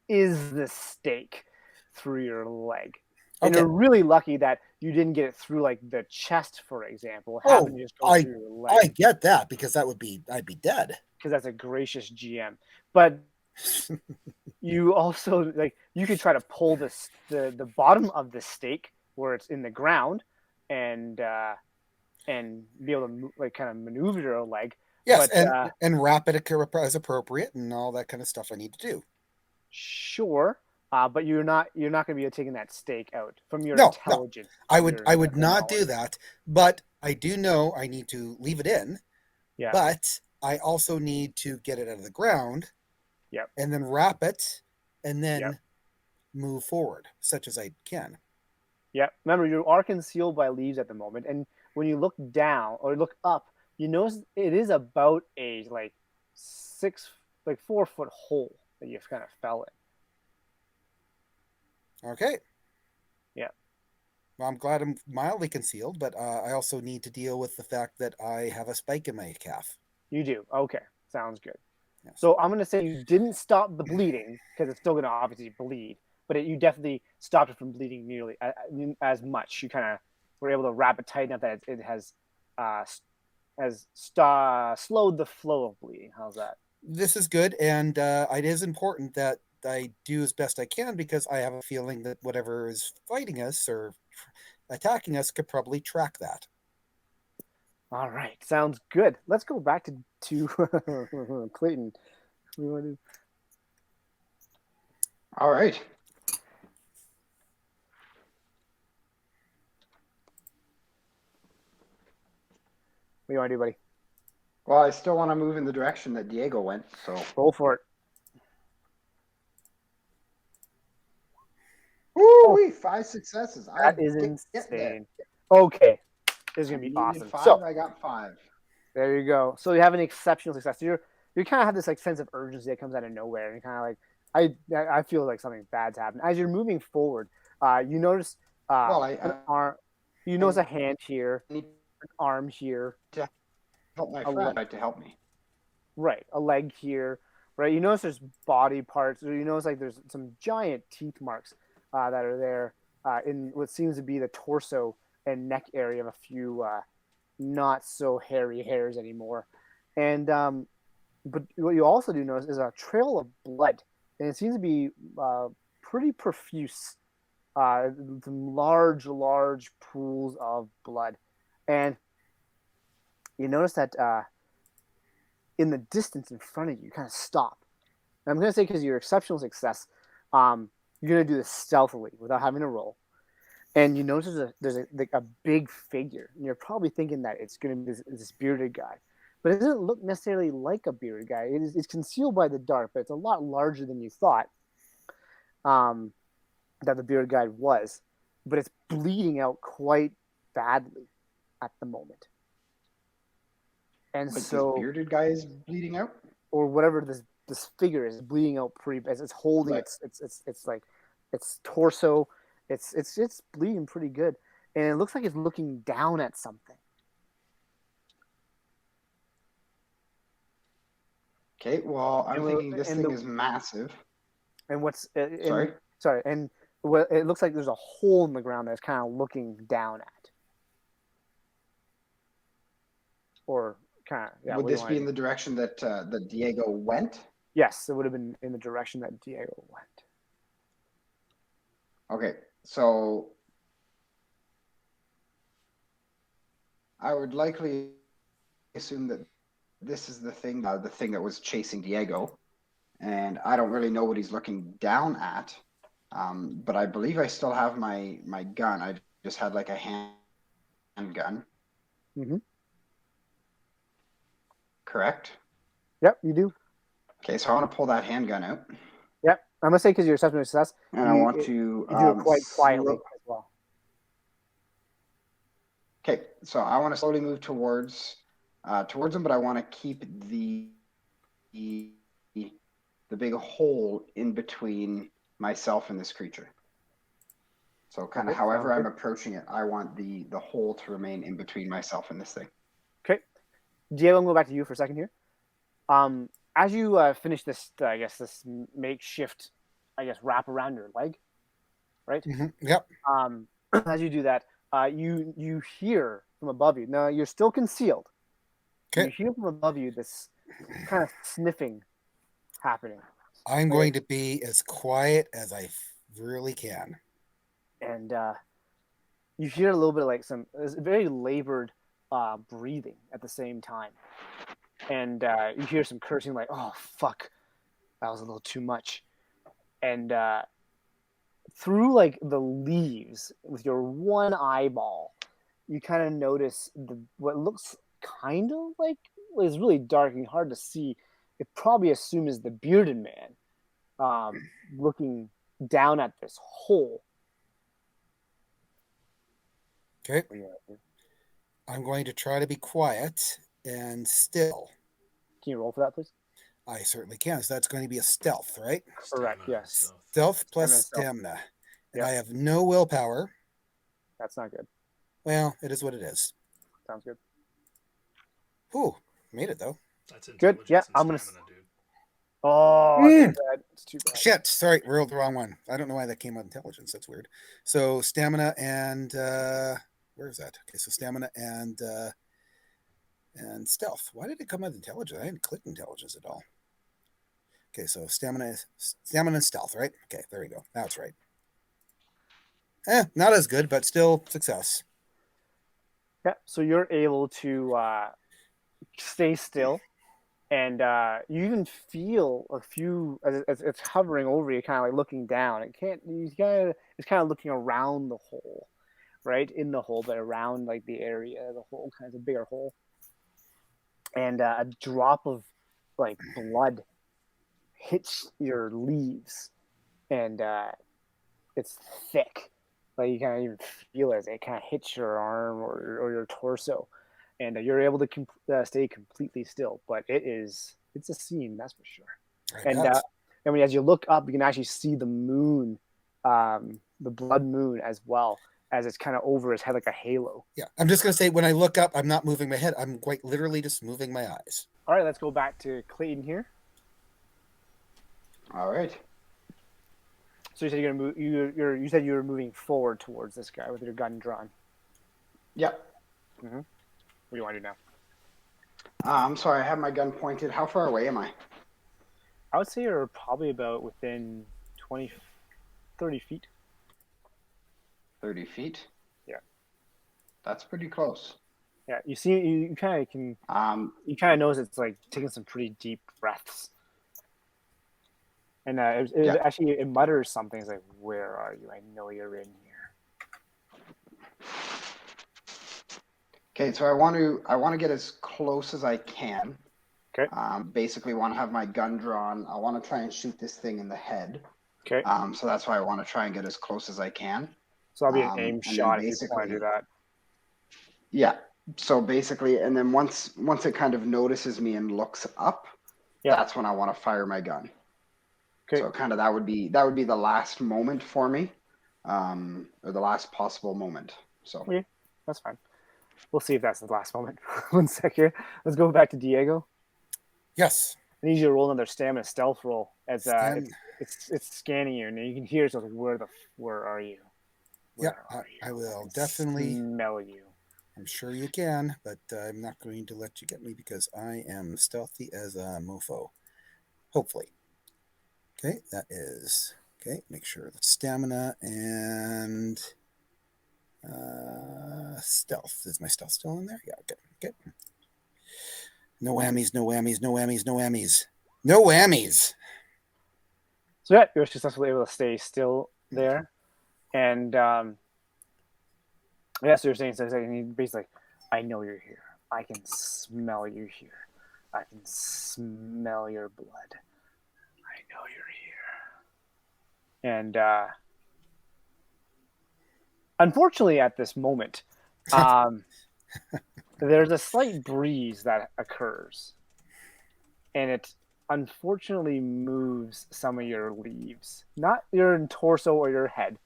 is the stake through your leg. And Okay. you're really lucky that you didn't get it through like the chest, for example. It Oh, happened to just go through your I leg get that because I'd be dead. because that's a gracious GM. But you also like you could try to pull the bottom of the stake where it's in the ground and be able to like kind of maneuver your leg. Yes, But and wrap it as appropriate and all that kind of stuff I need to do. sure, but you're not going to be taking that stake out from your No, intelligence. I your would not do knowledge. that, but I do know I need to leave it in. Yeah. But I also need to get it out of the ground. Yep. And then wrap it and then Yep. move forward, such as I can. Yeah. Remember, you are concealed by leaves at the moment, and when you look down or look up, you notice it is about a 4-foot hole that you've kind of fell in. Okay. Yeah. Well, I'm glad I'm mildly concealed, but I also need to deal with the fact that I have a spike in my calf. You do. Okay. Sounds good. Yes. So I'm going to say you didn't stop the bleeding because it's still going to obviously bleed, but you definitely stopped it from bleeding nearly as much. You kind of were able to wrap it tight enough that it has slowed the flow of bleeding. How's that? This is good, and it is important that I do as best I can because I have a feeling that whatever is fighting us or attacking us could probably track that. All right, sounds good. Let's go back to Clayton. We want to... All right. What do you want to do, buddy? Well, I still want to move in the direction that Diego went, so. Roll for it. Woo! 5 successes. That is get there. insane. Okay, this is gonna be Needed awesome. 5, So I got 5. there you go. So you have an exceptional success. So you kind of have this like sense of urgency that comes out of nowhere, and you're kind of like I feel like something bad's happened. As you're moving forward, you notice an arm. You notice a hand here, need an arm here, to help my friend to help me. right? A leg here, right? You notice there's body parts. Or you notice like there's some giant teeth marks that are there in what seems to be the torso and neck area of a few not so hairy hairs anymore. And but what you also do notice is a trail of blood, and it seems to be pretty profuse. Some large pools of blood, and you notice that in the distance in front of you, you kind of stop. And I'm going to say because your exceptional success, you're going to do this stealthily without having to roll. And you notice there's a big figure, and you're probably thinking that it's going to be this bearded guy, but it doesn't look necessarily like a bearded guy. It's concealed by the dark, but it's a lot larger than you thought that the bearded guy was. But it's bleeding out quite badly, at the moment. And Like so, this bearded guy is bleeding out. or whatever this figure is bleeding out pretty, as it's holding Right. it's like its torso, it's bleeding pretty good, and it looks like it's looking down at something. Okay, well, I'm And thinking this and thing is massive. And Sorry? sorry, and it looks like there's a hole in the ground that's kind of looking down at, or kind of, yeah. Would what do you this want be to in do? the direction that Diego went? Yes, it would have been in the direction that Diego went. Okay, so I would likely assume that this is the thing that was chasing Diego, and I don't really know what he's looking down at. But I believe I still have my gun. I just had like a handgun. Mm-hmm. Correct? Yep, you do. Okay, so I want to pull that handgun out, Yep, I'm gonna say because your assessment is success, and I want to you do it quite quietly as well. Okay, so I want to slowly move towards him, but I want to keep the big hole in between myself and this creature. So kind of Okay, however sounds I'm good. approaching it, I want the hole to remain in between myself and this thing. Okay, Diego, I'm going to go back to you for a second here. As you finish this, I guess this makeshift, wrap around your leg, right? Mm-hmm. Yep. As you do that, you hear from above you. Now you're still concealed. Okay. You hear from above you this kind of sniffing happening, I'm going to be as quiet as I really can. and you hear a little bit of like some very labored breathing at the same time, and you hear some cursing, like, "Oh fuck, that was a little too much," and through like the leaves with your one eyeball, you kind of notice what looks kind of like is really dark and hard to see. It probably assumes the bearded man looking down at this hole. Okay. I'm going to try to be quiet and still. Can you roll for that, please? I certainly can. So that's going to be a stealth, right? Correct, Stamina, yes. Stealth plus Stamina. stamina. And Yep. I have no willpower. That's not good. Well, it is what it is. Sounds good. Ooh, made it though. That's Good. intelligence Yeah, and I'm gonna. stamina, dude. Oh, it's too bad. It's too bad. Shit, sorry, rolled the wrong one. I don't know why that came out intelligence. That's weird. So stamina and where is that? Okay, so stamina and stealth. Why did it come out intelligence? I didn't click intelligence at all. Okay, so stamina and stealth, right? Okay, there we go. That's right. Not as good, but still success. Yeah, so you're able to stay still, and you even feel a few as it's hovering over you, kind of like looking down. It's kind of looking around the hole, right in the hole, but around like the area of the hole, kind of a bigger hole, and a drop of like blood hits your leaves, and it's thick. Like you kind of even feel it as it kind of hits your arm or your torso, and you're able to stay completely still. But it's a scene, that's for sure. And as you look up, you can actually see the moon, the blood moon as well, as it's kind of over his head like a halo. Yeah, I'm just gonna say when I look up, I'm not moving my head. I'm quite literally just moving my eyes. All right, let's go back to Clayton here. All right. So you said you're gonna move. You said you were moving forward towards this guy with your gun drawn. Yep. Mm-hmm. What do you want to do now? I'm sorry, I have my gun pointed. How far away am I? I would say you're probably about within 30 feet. 30 feet? Yeah. That's pretty close. Yeah, you see, you kind of can. You kind of notice it's like taking some pretty deep breaths. And it mutters something. It's like, "Where are you? I know you're in here." Okay, so I want to get as close as I can. Okay. Basically, want to have my gun drawn. I want to try and shoot this thing in the head. Okay. So that's why I want to try and get as close as I can. So that'll be an aim shot if you want to do that. Yeah. So basically, and then once it kind of notices me and looks up, Yeah. that's when I want to fire my gun. Okay. So kind of that would be the last moment for me, or the last possible moment. So Okay, that's fine. We'll see if that's the last moment. One sec here. Let's go back to Diego. Yes. I need you to roll another stamina stealth roll as Stan- it's scanning you, and you can hear it. So where are you? Yeah, Where are you? I will can definitely. smell you. I'm sure you can, but I'm not going to let you get me because I am stealthy as a mofo. Hopefully. Okay, that is okay. Make sure the stamina and stealth. Is my stealth still in there? Yeah, okay. No whammies, no whammies, no whammies, no whammies. No whammies. So yeah, you're successfully able to stay still there, and yeah. So you're saying so basically, I know you're here. I can smell you here. I can smell your blood. I know you're here. And unfortunately, at this moment, there's a slight breeze that occurs, and it unfortunately moves some of your leaves, not your torso or your head,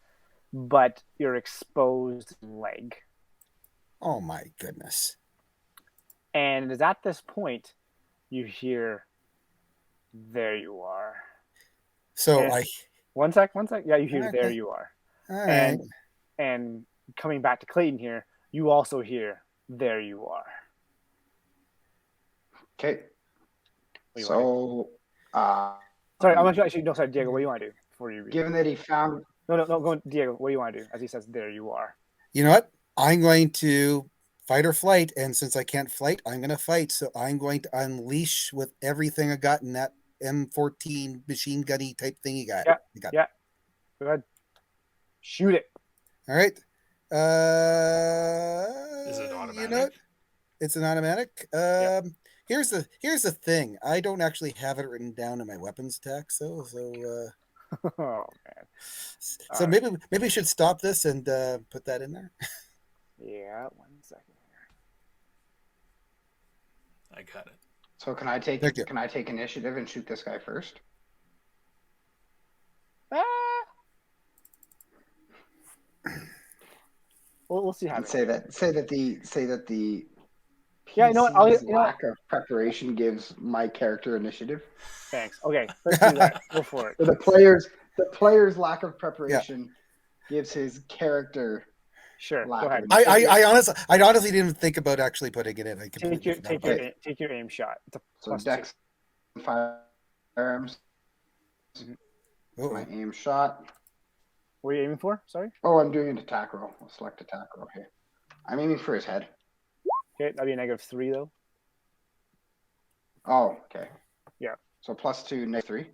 but your exposed leg. Oh my goodness. And it is at this point you hear, "There you are." So And one sec. Yeah, you hear, Okay. "There you are." All right. And coming back to Clayton here, you also hear, "There you are." okay. What do you want to do? So Sorry, I'm actually no. Sorry, Diego. What do you want to do before you read? given that he found No. Go on, Diego. What do you want to do? As he says, "There you are." You know what? I'm going to fight or flight, and since I can't fight, I'm going to fight. So I'm going to unleash with everything I got in that M14 machine gunny type thing you got. Yeah. Go ahead. Shoot it. All right. Is it You know automatic? what? It's an automatic. Yep. Here's the thing. I don't actually have it written down in my weapons attack. So Oh man. so All maybe we should stop this and put that in there. Yeah. 1 second I got it. So Thank you. can I take initiative and shoot this guy first? here. We'll see how. And say that the Yeah, you know what? PC's lack of preparation gives my character initiative. Thanks. Okay, let's do that. Go for it. So the player's lack of preparation gives his character Sure. lack Go ahead. of I honestly didn't think about actually putting it in. I Take your aim shot. It's a So plus Dex and firearms. Uh-oh. My aim shot. What are you aiming for? Sorry. Oh, I'm doing an attack roll. I'll select attack roll here. I'm aiming for his head. Okay, that'd be a -3 though. Oh, okay. Yeah. So +2, -3.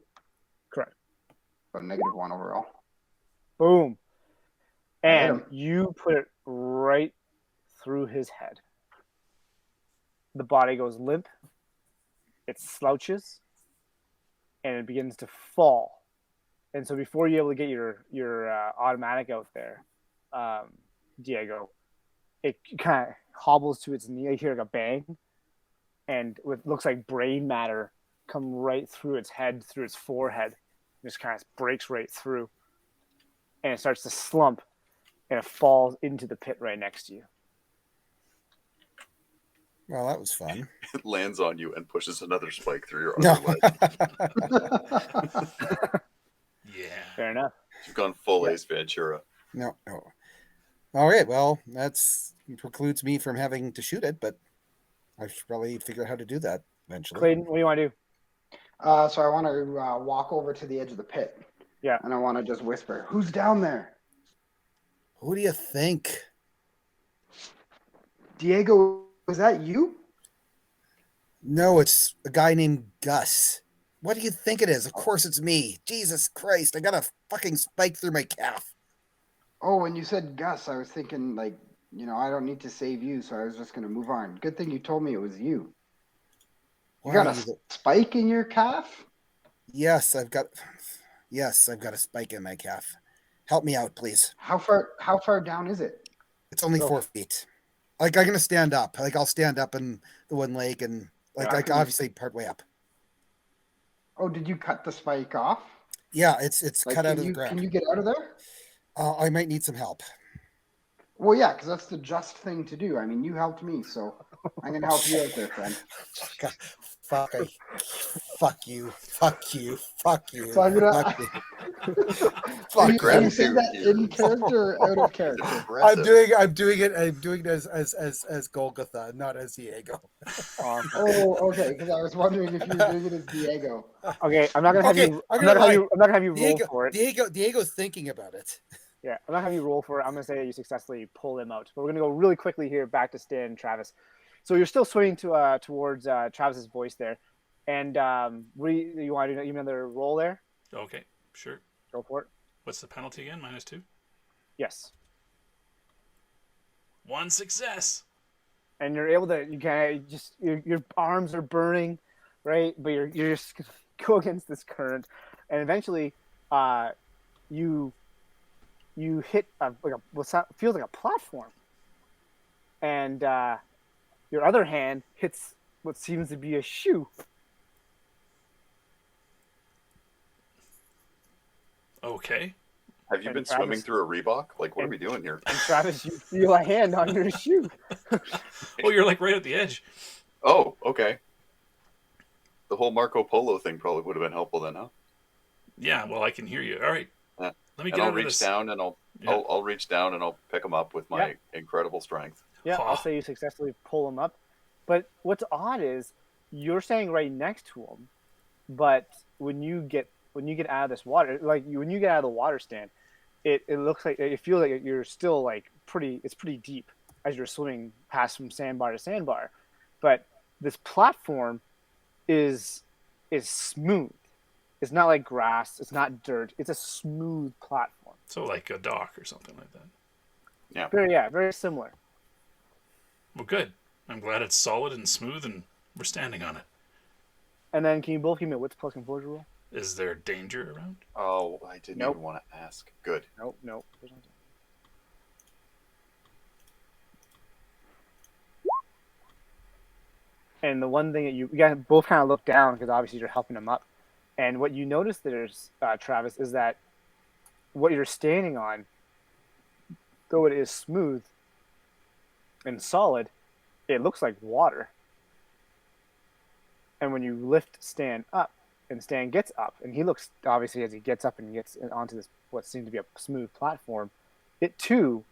Correct. But -1 overall. Boom. I hit And him. you put it right through his head. The body goes limp. It slouches, and it begins to fall. And so before you're able to get your automatic out there, Diego, it kind of hobbles to its knee. You hear like a bang, and what looks like brain matter come right through its head, through its forehead, just kind of breaks right through, and it starts to slump, and it falls into the pit right next to you. Well, that was fun. It lands on you and pushes another spike through your No. other leg. Yeah. Fair enough. You've gone full Ace Ventura. No. All right. Well, that's precludes me from having to shoot it, but I should probably figure out how to do that eventually. Clayton, what do you want to do? So I want to walk over to the edge of the pit. Yeah. And I want to just whisper, "Who's down there?" Who do you think? Diego, is that you? No, it's a guy named Gus. What do you think it is? Of course it's me. Jesus Christ, I got a fucking spike through my calf. Oh, when you said Gus, I was thinking I don't need to save you, so I was just going to move on. Good thing you told me it was you. You got a spike in your calf? Yes, I've got a spike in my calf. Help me out, please. How far down is it? It's only 4 feet. Like I'm gonna stand up. Like I'll stand up in the one leg and like obviously part way up. Oh, did you cut the spike off? Yeah, it's Like, cut out can of the you ground. get out of there? I might need some help. Well, yeah, because that's the just thing to do. I mean, you helped me, so I'm gonna help you out there, friend. Fuck you. Fuck you. So I'm gonna. Fuck me. Are you Aggressive saying that here. in character or out of character? I'm Aggressive. doing it as Golgotha, not as Diego. Oh, okay. Because I was wondering if you were doing it as Diego. Okay, I'm not gonna have Okay, you. I'm I'm not gonna gonna have lie. you. I'm not gonna have you roll for it. Diego's thinking about it. Yeah, I'm not having you roll for it. I'm gonna say that you successfully pull him out. But we're gonna go really quickly here back to Stan and Travis. So you're still swimming to towards Travis's voice there, and what do you want to do? Even another roll there? Okay, sure. Go for it. What's the penalty again? -2. Yes. 1 success. And you're able to. You can just your arms are burning, right? But you're just go against this current, and eventually, you hit feels like a platform, and your other hand hits what seems to be a shoe. Okay. Have you And been Travis- swimming through a Reebok? Like, what are and- we doing here? And Travis, you feel a hand on your shoe. Oh, you're like right at the edge. Oh, okay. The whole Marco Polo thing probably would have been helpful then, huh? Yeah, well, I can hear you. All right. Yeah. Let me And get I'll out of reach this. down and Yeah. I'll reach down and I'll pick him up with my incredible strength. Yeah, Oh. I'll say you successfully pull him up. But what's odd is you're standing right next to him, but when you get out of this water, when you get out of the water stand, it looks like it feels like you're still like it's pretty deep as you're swimming past from sandbar to sandbar, but this platform is smooth. It's not like grass. It's not dirt. It's a smooth platform. So like a dock or something like that. Yeah. Very similar. Well, good. I'm glad it's solid and smooth and we're standing on it. And then can you both give me a wits plus composure roll? Is there danger around? Oh, I didn't Nope. even want to ask. Good. Nope. And the one thing that you guys both kind of look down because obviously you're helping him up. And what you notice there's, Travis, is that what you're standing on, though it is smooth and solid, it looks like water. And when you lift Stan up, and Stan gets up, and he looks, obviously, as he gets up and gets onto this, what seems to be a smooth platform, it too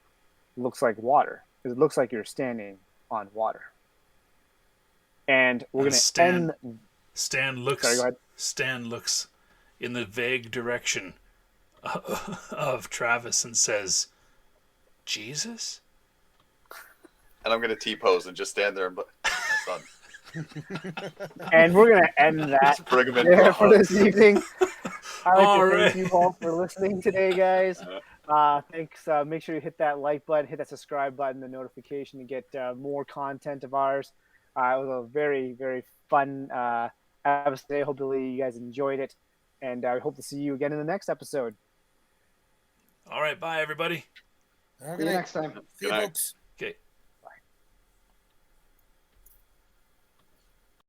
looks like water. It looks like you're standing on water. And we're going to end. Stan looks. Sorry, go ahead. Stan looks in the vague direction of Travis and says, "Jesus." And I'm going to T-pose and just stand there and my son. And we're going to end that Bring him in there for for a this evening. I'd like to right. thank you all for listening today, guys. Thanks. Make sure you hit that like button, hit that subscribe button, the notification to get more content of ours. It was a very, very fun episode. Hopefully, you guys enjoyed it. And I hope to see you again in the next episode. All right, bye, everybody. See you next time. See you, Good night. folks. Okay.